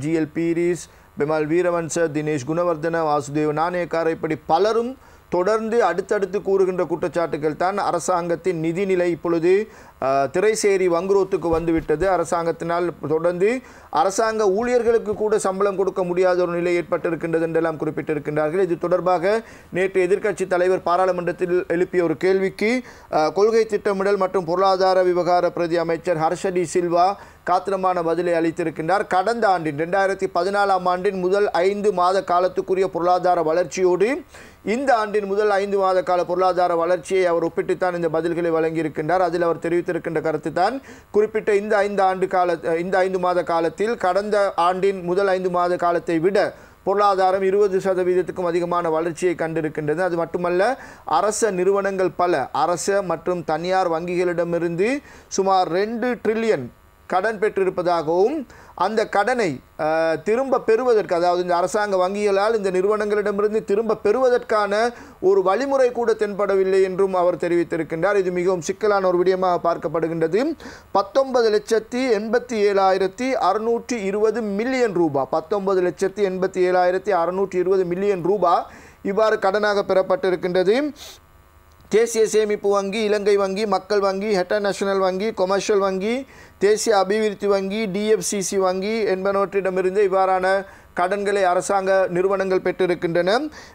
GL பீரிஸ், பெமால் வீரவன்ச, தினேஷ் குணவர்தன, வாசுதேவ நாணயக்கார, இப்படி பலரும் தொடர்ந்து அடுத்தடுத்து கூறுகின்ற குற்றச்சாட்டுகள் தான் அரசாங்கத்தின் நிதிநிலை இப்பொழுது திரைசேரி வங்குரோத்துக்கு வந்துவிட்டது. அரசாங்கத்தினால் தொடர்ந்து அரசாங்க ஊழியர்களுக்கு கூட சம்பளம் கொடுக்க முடியாத ஒரு நிலை ஏற்பட்டிருக்கின்றது என்றெல்லாம் குறிப்பிட்டிருக்கின்றார்கள். இது தொடர்பாக நேற்று எதிர்க்கட்சி தலைவர் பாராளுமன்றத்தில் எழுப்பிய ஒரு கேள்விக்கு கொள்கை திட்டமிடல் மற்றும் பொருளாதார விவகார பிரதி அமைச்சர் ஹர்ஷடி சில்வா காத்திரமான பதிலை அளித்திருக்கின்றார். கடந்த ஆண்டின் 2014ஆம் ஆண்டின் முதல் 5 மாத காலத்துக்குரிய பொருளாதார வளர்ச்சியோடு இந்த ஆண்டின் முதல் 5 மாத கால பொருளாதார வளர்ச்சியை அவர் ஒப்பிட்டுத்தான் இந்த பதில்களை வழங்கியிருக்கின்றார். அதில் அவர் தெரிவித்திருக்கின்ற கருத்து தான், குறிப்பிட்ட இந்த 5 மாத காலத்தில் கடந்த ஆண்டின் முதல் 5 மாத காலத்தை விட பொருளாதாரம் 20% அதிகமான வளர்ச்சியை கண்டிருக்கின்றது. அது மட்டுமல்ல, அரச நிறுவனங்கள் பல அரச மற்றும் தனியார் வங்கிகளிடமிருந்து சுமார் 2 trillion கடன் பெற்றிருப்பதாகவும் அந்த கடனை திரும்ப பெறுவதற்கு, அதாவது இந்த அரசாங்க வங்கிகளால் இந்த நிறுவனங்களிடமிருந்து திரும்ப பெறுவதற்கான ஒரு வழிமுறை கூட தென்படவில்லை என்றும் அவர் தெரிவித்திருக்கின்றார். இது மிகவும் சிக்கலான ஒரு விடயமாக பார்க்கப்படுகின்றது. 19,87,620 மில்லியன் ரூபாய், 19,87,620 மில்லியன் ரூபாய் இவ்வாறு கடனாக பெறப்பட்டிருக்கின்றது. தேசிய சேமிப்பு வங்கி, இலங்கை வங்கி, மக்கள் வங்கி, ஹெட்டா நேஷனல் வங்கி, கொமர்ஷியல் வங்கி, தேசிய அபிவிருத்தி வங்கி, DFCC வங்கி என்பனவற்றிடமிருந்து இவ்வாறான கடன்களை அரசாங்க நிறுவனங்கள் பெற்றிருக்கின்றன.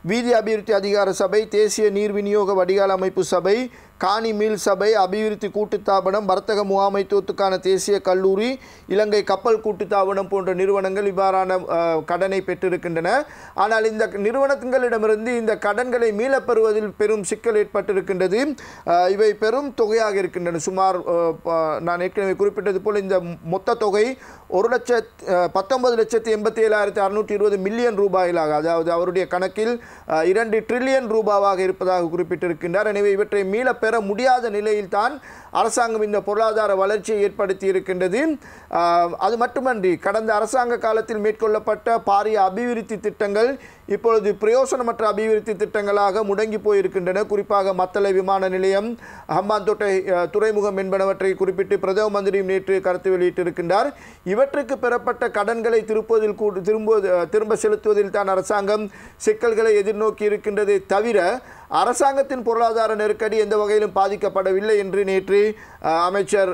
வீதி அபிவிருத்தி அதிகார சபை, தேசிய நீர் விநியோக வடிகால் அமைப்பு சபை, காணி மீள் சபை, அபிவிருத்தி கூட்டுத்தாபனம், வர்த்தக முகாமைத்துவத்துக்கான தேசிய கல்லூரி, இலங்கை கப்பல் கூட்டுத்தாபனம் போன்ற நிறுவனங்கள் இவ்வாறான கடனை பெற்றிருக்கின்றன. ஆனால் இந்த நிறுவனங்களிடமிருந்து இந்த கடன்களை மீளப்பெறுவதில் பெரும் சிக்கல் ஏற்பட்டிருக்கின்றது. இவை பெரும் தொகையாக இருக்கின்றன. சுமார் நான் ஏற்கனவே குறிப்பிட்டது போல் இந்த மொத்த தொகை 19,87,620 620 மில்லியன் ரூபாயிலாக, அதாவது அவருடைய கணக்கில் 2 டிரில்லியன் ரூபாவாக இருப்பதாக குறிப்பிட்டிருக்கின்றார். எனவே இவற்றை மீளப்பெற முடியாத நிலையில்தான் அரசாங்கம் இந்த பொருளாதார வளர்ச்சியை ஏற்படுத்தி இருக்கின்றது. அது மட்டுமன்றி கடந்த அரசாங்க காலத்தில் மேற்கொள்ளப்பட்ட பாரிய அபிவிருத்தி திட்டங்கள் இப்பொழுது பிரயோசனமற்ற அபிவிருத்தி திட்டங்களாக முடங்கி போயிருக்கின்றன. குறிப்பாக மத்தளை விமான நிலையம், ஹம்பாந்தோட்டை துறைமுகம் என்பனவற்றை குறிப்பிட்டு பிரதம மந்திரியும் நேற்று கருத்து வெளியிட்டிருக்கின்றார். இவற்றுக்கு பெறப்பட்ட கடன்களை திரும்ப செலுத்துவதில் தான் அரசாங்கம் சிக்கல்களை எதிர்நோக்கி இருக்கின்றதை தவிர அரசாங்கத்தின் பொருளாதார நெருக்கடி எந்த வகையிலும் பாதிக்கப்படவில்லை என்று நேற்று அமைச்சர்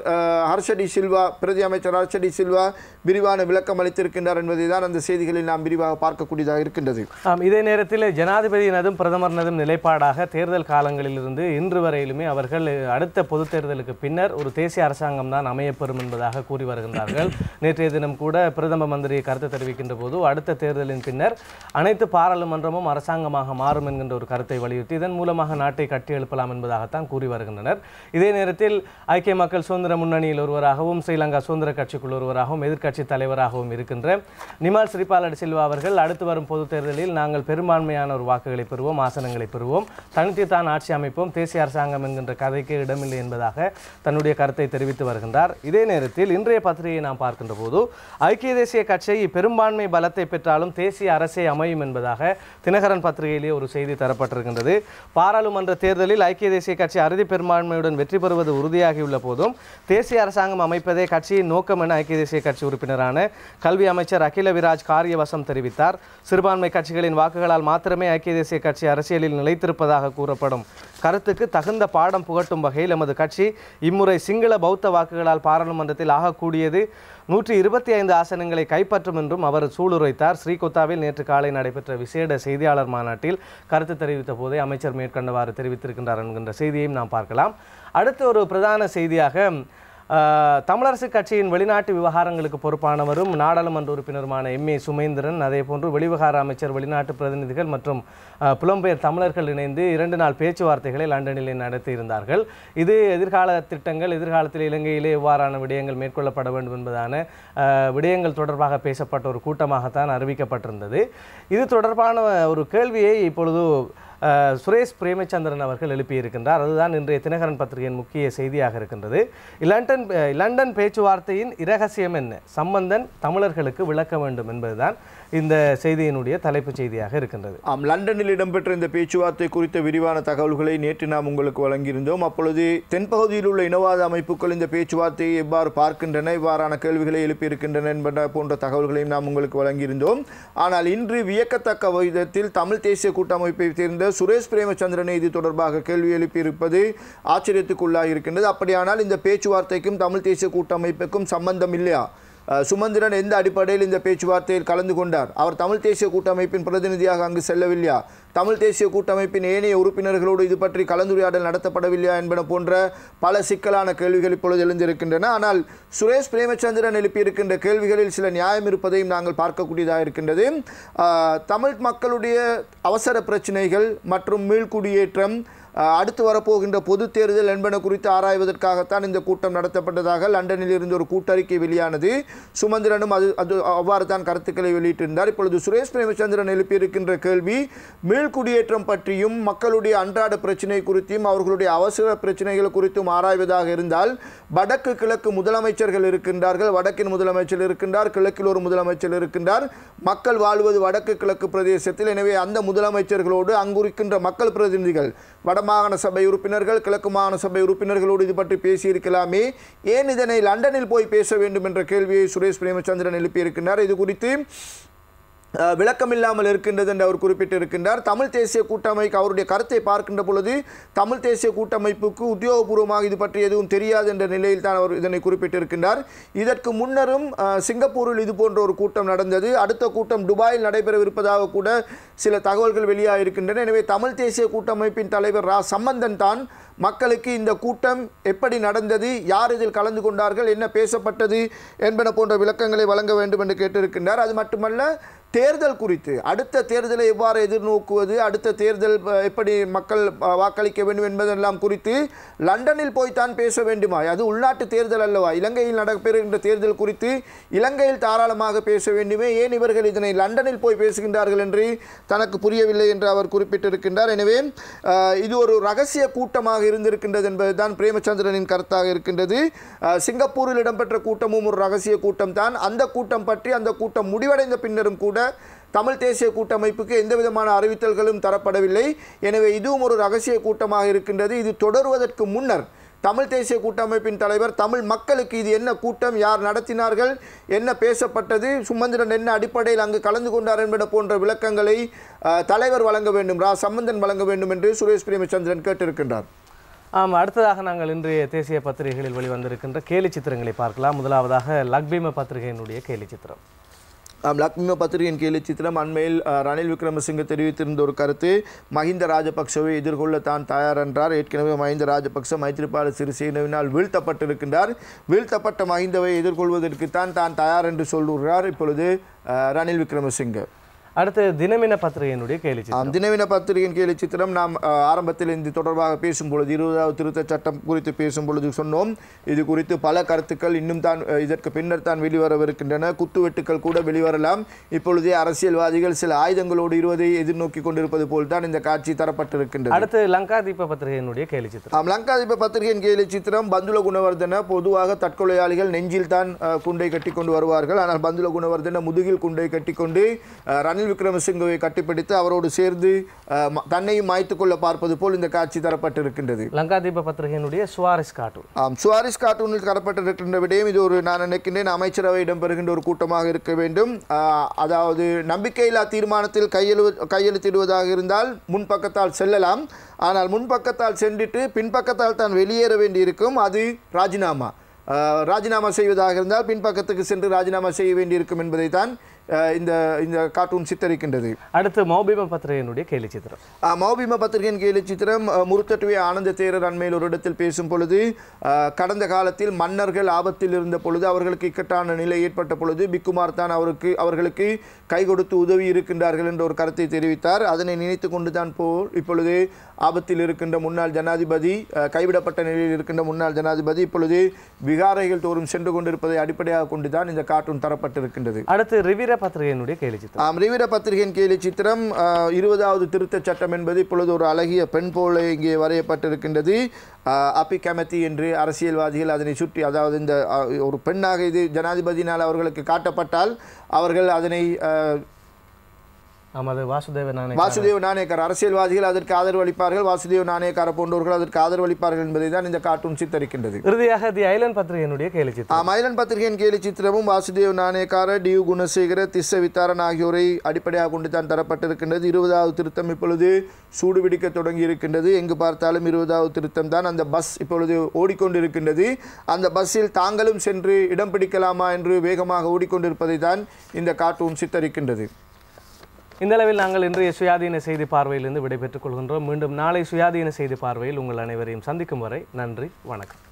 ஹர்ஷடி சில்வா, பிரதி அமைச்சர் ஹர்ஷடி சில்வா விரிவான விளக்கம் அளித்திருக்கின்றார் என்பதை தான் அந்த செய்திகளில் நாம் விரிவாக பார்க்கக்கூடியதாக இருக்கின்றது. இதே நேரத்தில் ஜனாதிபதியினதும் பிரதமரினதும் நிலைப்பாடாக தேர்தல் காலங்களிலிருந்து இன்று வரையிலுமே அவர்கள் அடுத்த பொது தேர்தலுக்கு பின்னர் ஒரு தேசிய அரசாங்கம் தான் அமையப்பெறும் என்பதாக கூறி வருகின்றார்கள். நேற்றைய தினம் கூட பிரதம மந்திரி கருத்து தெரிவிக்கின்ற போது அடுத்த தேர்தலின் பின்னர் அனைத்து பாராளுமன்றமும் அரசாங்கமாக மாறும் என்கின்ற ஒரு கருத்தை வலியுறுத்தி இதன் மூலமாக நாட்டை கட்டி எழுப்பலாம் என்பதாகத்தான் கூறி வருகின்றனர். இதே நேரத்தில் ஐக்கிய மக்கள் சுதந்திர முன்னணியில் ஒருவராகவும் ஸ்ரீலங்கா சுதந்திர கட்சிக்குள் ஒருவராகவும் எதிர்க்கட்சி தலைவராகவும் இருக்கின்ற நிமால் ஸ்ரீபால சில்வா அவர்கள் அடுத்து வரும் பொது தேர்தலில் நாங்கள் பெரும்பான்மையான ஒரு வாக்குகளை பெறுவோம், ஆசனங்களை பெறுவோம், தனித்துத்தான் ஆட்சி அமைப்போம், தேசிய அரசாங்கம் என்கின்ற கதைக்கு இடமில்லை என்பதாக தன்னுடைய கருத்தை தெரிவித்து வருகின்றார். இதே நேரத்தில் இன்றைய பத்திரிகையை நாம் பார்க்கின்ற போது ஐக்கிய தேசிய கட்சி பெரும்பான்மை பலத்தை பெற்றாலும் தேசிய அரசே அமையும் என்பதாக தினகரன் பத்திரிகையிலேயே ஒரு செய்தி தரப்பட்டிருக்கின்றது. பாராளுமன்ற தேர்தலில் ஐக்கிய தேசிய கட்சி அறுதி பெரும்பான்மையுடன் வெற்றி பெறுவது உறுதியாகியுள்ள போதும் தேசிய அரசாங்கம் அமைப்பதே கட்சியின் நோக்கம் என ஐக்கிய தேசிய கட்சி உறுப்பினரான கல்வி அமைச்சர் அகில விராஜ் காரியவசம் தெரிவித்தார். சிறுபான்மை கட்சிகளின் வாக்குகளால் மாத்திரமே ஐக்கிய தேசிய கட்சி அரசியலில் நிலைத்திருப்பதாக கூறப்படும் கருத்துக்கு தகுந்த பாடம் புகட்டும் வகையில் எமது கட்சி இம்முறை சிங்கள பௌத்த வாக்குகளால் பாராளுமன்றத்தில் ஆகக்கூடியது 125 ஆசனங்களை கைப்பற்றும் என்றும் அவர் சூளுரைத்தார். ஸ்ரீகொத்தாவில் நேற்று காலை நடைபெற்ற விசேட செய்தியாளர் மாநாட்டில் கருத்து தெரிவித்த போதே அமைச்சர் மேற்கண்டவாறு தெரிவித்திருக்கின்றார் என்கின்ற செய்தியையும் நாம் பார்க்கலாம். அடுத்த ஒரு பிரதான செய்தியாக தமிழரசு கட்சியின் வெளிநாட்டு விவகாரங்களுக்கு பொறுப்பானவரும் நாடாளுமன்ற உறுப்பினருமான எம்.ஏ. சுமேந்திரன், அதேபோன்று வெளிவிவகார அமைச்சர், வெளிநாட்டு பிரதிநிதிகள் மற்றும் புலம்பெயர் தமிழர்கள் இணைந்து 2 நாள் பேச்சுவார்த்தைகளை லண்டனில் நடத்தியிருந்தார்கள். இது எதிர்கால திட்டங்கள், எதிர்காலத்தில் இலங்கையிலே எவ்வாறான விடயங்கள் மேற்கொள்ளப்பட வேண்டும் என்பதான விடயங்கள் தொடர்பாக பேசப்பட்ட ஒரு கூட்டமாகத்தான் அறிவிக்கப்பட்டிருந்தது. இது தொடர்பான ஒரு கேள்வியை இப்பொழுது சுரேஷ் பிரேமச்சந்திரன் அவர்கள் எழுப்பியிருக்கின்றார். அதுதான் இன்றைய தினகரன் பத்திரிகையின் முக்கிய செய்தியாக இருக்கின்றது. லண்டன் பேச்சுவார்த்தையின் இரகசியம் என்ன, சம்பந்தன் தமிழர்களுக்கு விளக்க வேண்டும் என்பதுதான் இந்த செய்தியினுடைய தலைப்புச் செய்தியாக இருக்கின்றது. லண்டனில் இடம்பெற்ற இந்த பேச்சுவார்த்தை குறித்த விரிவான தகவல்களை நேற்று நாம் உங்களுக்கு வழங்கியிருந்தோம். அப்பொழுது தென்பகுதியில் உள்ள இனவாத அமைப்புகள் இந்த பேச்சுவார்த்தையை எவ்வாறு பார்க்கின்றன, இவ்வாறான கேள்விகளை எழுப்பியிருக்கின்றன என்பன போன்ற தகவல்களையும் நாம் உங்களுக்கு வழங்கியிருந்தோம். ஆனால் இன்று வியக்கத்தக்க விதத்தில் தமிழ் தேசிய கூட்டமைப்பை சேர்ந்த சுரேஷ் பிரேமச்சந்திரனை இது தொடர்பாக கேள்வி எழுப்பியிருப்பது ஆச்சரியத்துக்குள்ளாக இருக்கின்றது. அப்படியானால் இந்த பேச்சுவார்த்தைக்கும் தமிழ் தேசிய கூட்டமைப்புக்கும் சம்பந்தம் இல்லையா? சுமந்திரன் எந்த அடிப்படையில் இந்த பேச்சுவார்த்தையில் கலந்து கொண்டார்? அவர் தமிழ் தேசிய கூட்டமைப்பின் பிரதிநிதியாக அங்கு செல்லவில்லையா? தமிழ் தேசிய கூட்டமைப்பின் ஏனைய உறுப்பினர்களோடு இது பற்றி கலந்துரையாடல் நடத்தப்படவில்லையா என்பன போன்ற பல சிக்கலான கேள்விகள் இப்பொழுது எழுந்திருக்கின்றன. ஆனால் சுரேஷ் பிரேமச்சந்திரன் எழுப்பியிருக்கின்ற கேள்விகளில் சில நியாயம் இருப்பதையும் நாங்கள் பார்க்கக்கூடியதாக இருக்கின்றது. தமிழ் மக்களுடைய அவசர பிரச்சினைகள் மற்றும் மீள்குடியேற்றம், அடுத்து வரப்போகின்ற பொது தேர்தல் என்பன குறித்து ஆராய்வதற்காகத்தான் இந்த கூட்டம் நடத்தப்பட்டதாக லண்டனில் இருந்து ஒரு கூட்டறிக்கை வெளியானது. சுமந்திரனும் அது அவ்வாறு தான் கருத்துக்களை வெளியிட்டிருந்தார். இப்பொழுது சுரேஷ் பிரேமச்சந்திரன் எழுப்பியிருக்கின்ற கேள்வி மீள்குடியேற்றம் பற்றியும் மக்களுடைய அன்றாட பிரச்சினை குறித்தும் அவர்களுடைய அவசர பிரச்சனைகள் குறித்தும் ஆராய்வதாக இருந்தால் வடக்கு கிழக்கு முதலமைச்சர்கள் இருக்கின்றார்கள். வடக்கின் முதலமைச்சர் இருக்கின்றார், கிழக்கில் ஒரு முதலமைச்சர் இருக்கின்றார். மக்கள் வாழ்வது வடக்கு கிழக்கு பிரதேசத்தில். எனவே அந்த முதலமைச்சர்களோடு அங்கிருக்கின்ற மக்கள் பிரதிநிதிகள், வடமாகாண சபை உறுப்பினர்கள், கிழக்கு மாகாண சபை உறுப்பினர்களோடு இது பற்றி பேசியிருக்கலாமே, ஏன் இதனை லண்டனில் போய் பேச வேண்டும் என்ற கேள்வியை சுரேஷ் பிரேமச்சந்திரன் எழுப்பியிருக்கின்றார். இது குறித்து விளக்கமில்லாமல் இருக்கின்றது என்று அவர் குறிப்பிட்டிருக்கின்றார். தமிழ் தேசிய கூட்டமைப்பு அவருடைய கருத்தை பார்க்கின்ற பொழுது தமிழ் தேசிய கூட்டமைப்புக்கு உத்தியோகபூர்வமாக இது பற்றி எதுவும் தெரியாது என்ற நிலையில் தான் அவர் இதனை குறிப்பிட்டிருக்கின்றார். இதற்கு முன்னரும் சிங்கப்பூரில் இது போன்ற ஒரு கூட்டம் நடந்தது. அடுத்த கூட்டம் துபாயில் நடைபெறவிருப்பதாக கூட சில தகவல்கள் வெளியாக இருக்கின்றன. எனவே தமிழ் தேசிய கூட்டமைப்பின் தலைவர் ரா சம்பந்தன் தான் மக்களுக்கு இந்த கூட்டம் எப்படி நடந்தது, யார் இதில் கலந்து கொண்டார்கள், என்ன பேசப்பட்டது என்பன போன்ற விளக்கங்களை வழங்க வேண்டும் என்று கேட்டிருக்கின்றார். அது மட்டுமல்ல, தேர்தல் குறித்து அடுத்த தேர்தலை எவ்வாறு எதிர்நோக்குவது, அடுத்த தேர்தல் எப்படி மக்கள் வாக்களிக்க வேண்டும் என்பதெல்லாம் குறித்து லண்டனில் போய்த்தான் பேச வேண்டுமா? அது உள்நாட்டு தேர்தல் அல்லவா? இலங்கையில் நடைபெறுகின்ற தேர்தல் குறித்து இலங்கையில் தாராளமாக பேச வேண்டுமே, ஏன் இவர்கள் இதனை லண்டனில் போய் பேசுகின்றார்கள் என்று தனக்கு புரியவில்லை என்று அவர் குறிப்பிட்டிருக்கின்றார். எனவே இது ஒரு ரகசிய கூட்டமாக இருந்திருக்கின்றது என்பதுதான் பிரேமச்சந்திரனின் கருத்தாக இருக்கின்றது. சிங்கப்பூரில் இடம்பெற்ற கூட்டமும் ஒரு ரகசிய கூட்டம் தான். அந்த கூட்டம் பற்றி அந்த கூட்டம் முடிவடைந்த பின்னரும் கூட தமிழ் தேசிய கூட்டமைப்புக்கு எந்த விதமான அறிவித்தல்களும் தரப்படவில்லை. எனவே இதுவும் ஒரு ரகசிய கூட்டமாக இருக்கின்றது. இது தொடருவதற்கு முன்னர் தமிழ் தேசிய கூட்டமைப்பின் தலைவர் தமிழ் மக்களுக்கு இது என்ன கூட்டம், யார் நடத்தினார்கள், என்ன பேசப்பட்டது, சுமந்திரன் என்ன அடிப்படையில் அங்கு கலந்து கொண்டார் என்பன போன்ற விளக்கங்களை தலைவர் வழங்க வேண்டும், ரா சம்பந்தன் வழங்க வேண்டும் என்று சுரேஷ் பிரேமச்சந்திரன் கேட்டிருக்கின்றார். அடுத்ததாக நாங்கள் இன்றைய தேசிய பத்திரிகைகளில் வெளிவந்திருக்கின்ற கேலி சித்திரங்களை பார்க்கலாம். முதலாவதாக லக்பீம பத்திரிகையினுடைய கேலி சித்திரம். லக்ஷ்மி பத்திரிகையின் கேலி சித்திரம் அண்மையில் ரணில் விக்ரமசிங்க தெரிவித்திருந்த ஒரு கருத்து, மஹிந்த ராஜபக்சவை எதிர்கொள்ள தான் தயார் என்றார். ஏற்கனவே மஹிந்த ராஜபக்ச மைத்ரிபால சிறிசேனவினால் வீழ்த்தப்பட்டிருக்கின்றார். வீழ்த்தப்பட்ட மஹிந்தவை எதிர்கொள்வதற்கு தான் தயார் என்று சொல்லுகிறார் இப்பொழுது ரணில் விக்ரமசிங்க. அடுத்து தினமின பத்திரிகையினுடைய கேலி சித்திரம். தினமின பத்திரிகையின் கேலி சித்திரம் நாம் ஆரம்பத்தில் இது தொடர்பாக பேசும்பொழுது 20வது திருத்த சட்டம் குறித்து பேசும்பொழுது சொன்னோம், இது குறித்து பல கருத்துக்கள் இன்னும் தான் இதற்கு பின்னர் தான் வெளிவரவிருக்கின்றன. குத்துவெட்டுக்கள் கூட வெளிவரலாம். இப்பொழுதே அரசியல்வாதிகள் சில ஆயுதங்களோடு இருவதை எதிர்நோக்கி கொண்டிருப்பது போல் தான் இந்த காட்சி தரப்பட்டிருக்கின்றது. அடுத்து லங்காதீப பத்திரிகையினுடைய கேலி சித்திரம். லங்காதீப பத்திரிகையின் கேலி சித்திரம், பந்துல குணவர்தன பொதுவாக தற்கொலையாளிகள் நெஞ்சில் தான் குண்டை கட்டி கொண்டு வருவார்கள். ஆனால் பந்துல குணவர்தன முதுகில் குண்டை கட்டி கொண்டு ரணில் விக்ரமசிங்கவை கட்டிப்பிடித்து அவரோடு சேர்ந்து தன்னையும் மாய்த்து கொள்ள பார்ப்பது போல் இந்த காட்சி தரப்பட்டிருக்கின்றது. லங்காதீப பத்திரிகையினுடைய சுவாரிஸ் கார்ட்டூன். சுவாரிஸ் கார்ட்டூனில் தரப்பட்டிருக்கின்ற விடயம் இது ஒரு, நான் நினைக்கின்றேன், அமைச்சரவை இடம்பெறுகின்ற ஒரு கூட்டமாக இருக்க வேண்டும். அதாவது நம்பிக்கையில்லா தீர்மானத்தில் கையெழுத்திடுவதாக இருந்தால் முன்பக்கத்தால் செல்லலாம். ஆனால் முன்பக்கத்தால் சென்றுட்டு பின்பக்கத்தால் தான் வெளியேற வேண்டியிருக்கும். அது ராஜினாமா செய்வதாக இருந்தால் பின்பக்கத்துக்கு சென்று ராஜினாமா செய்ய வேண்டியிருக்கும் என்பதை தான் இந்த கார்ட்டூன் சித்தரிக்கின்றது. அடுத்து மௌபிம பத்திரிகையினுடைய கேலி சித்திரம். மௌபிம பத்திரிகையின் கேலி சித்திரம், முருத்தட்டுவே ஆனந்த தேரர் அண்மையில் ஒரு இடத்தில் பேசும் பொழுது, கடந்த காலத்தில் மன்னர்கள் ஆபத்தில் இருந்த பொழுது, அவர்களுக்கு இக்கட்டான நிலை ஏற்பட்ட பொழுது பிக்குமார் தான் அவர்களுக்கு கை கொடுத்து உதவி இருக்கின்றார்கள் என்ற ஒரு கருத்தை தெரிவித்தார். அதனை நினைத்து கொண்டு தான் இப்பொழுது ஆபத்தில் இருக்கின்ற முன்னாள் ஜனாதிபதி, கைவிடப்பட்ட நிலையில் இருக்கின்ற முன்னாள் ஜனாதிபதி இப்பொழுது விகாரைகள் தோறும் சென்று கொண்டிருப்பதை அடிப்படையாக கொண்டுதான் இந்த கார்ட்டூன் தரப்பட்டிருக்கின்றது. அடுத்து ரிவிர பத்திரிகையினுடைய கேலி சித்திரம். ரிவிர பத்திரிகையின் கேலி சித்திரம், 20வது திருத்த சட்டம் என்பது இப்பொழுது ஒரு அழகிய பெண் போல இங்கே வரையப்பட்டிருக்கின்றது. அப்பி கமத்தி என்று அரசியல்வாதிகள் அதனை சுற்றி, அதாவது இந்த ஒரு பெண்ணாக இது ஜனாதிபதியினால் அவர்களுக்கு காட்டப்பட்டால் அவர்கள் அதனை வாசுதேவ நாணயக்கார் அரசியல்வாதிகள் அதற்கு ஆதரவு அளிப்பார்கள், வாசுதேவ நாணயக்கார போன்றவர்கள் அதற்கு ஆதரவு அளிப்பார்கள் என்பதை தான் இந்த கார்ட்டூன் சித்தரிக்கின்றது. இறுதியாக தி ஐலண்ட் பத்திரிகையினுடைய கேலி சித்திரம். ஐலண்ட் பத்திரிகையின் கேலி சித்திரமும் வாசுதேவ நாணயக்கார, டியூ குணசேகர, திஸ்ஸ வித்தாரன் ஆகியோரை அடிப்படையாக கொண்டு தான் தரப்பட்டிருக்கின்றது. 20வது திருத்தம் இப்பொழுது சூடுபிடிக்க தொடங்கி இருக்கின்றது. எங்கு பார்த்தாலும் 20வது திருத்தம் தான். அந்த பஸ் இப்பொழுது ஓடிக்கொண்டிருக்கின்றது. அந்த பஸ்ஸில் தாங்களும் சென்று இடம் பிடிக்கலாமா என்று வேகமாக ஓடிக்கொண்டிருப்பதை தான் இந்த கார்ட்டூன் சித்தரிக்கின்றது. இந்த அளவில் நாங்கள் இன்றைய சுயாதீன செய்தி பார்வையிலிருந்து விடைபெற்றுக் கொள்கின்றோம். மீண்டும் நாளை சுயாதீன செய்தி பார்வையில் உங்கள் அனைவரையும் சந்திக்கும் வரை நன்றி, வணக்கம்.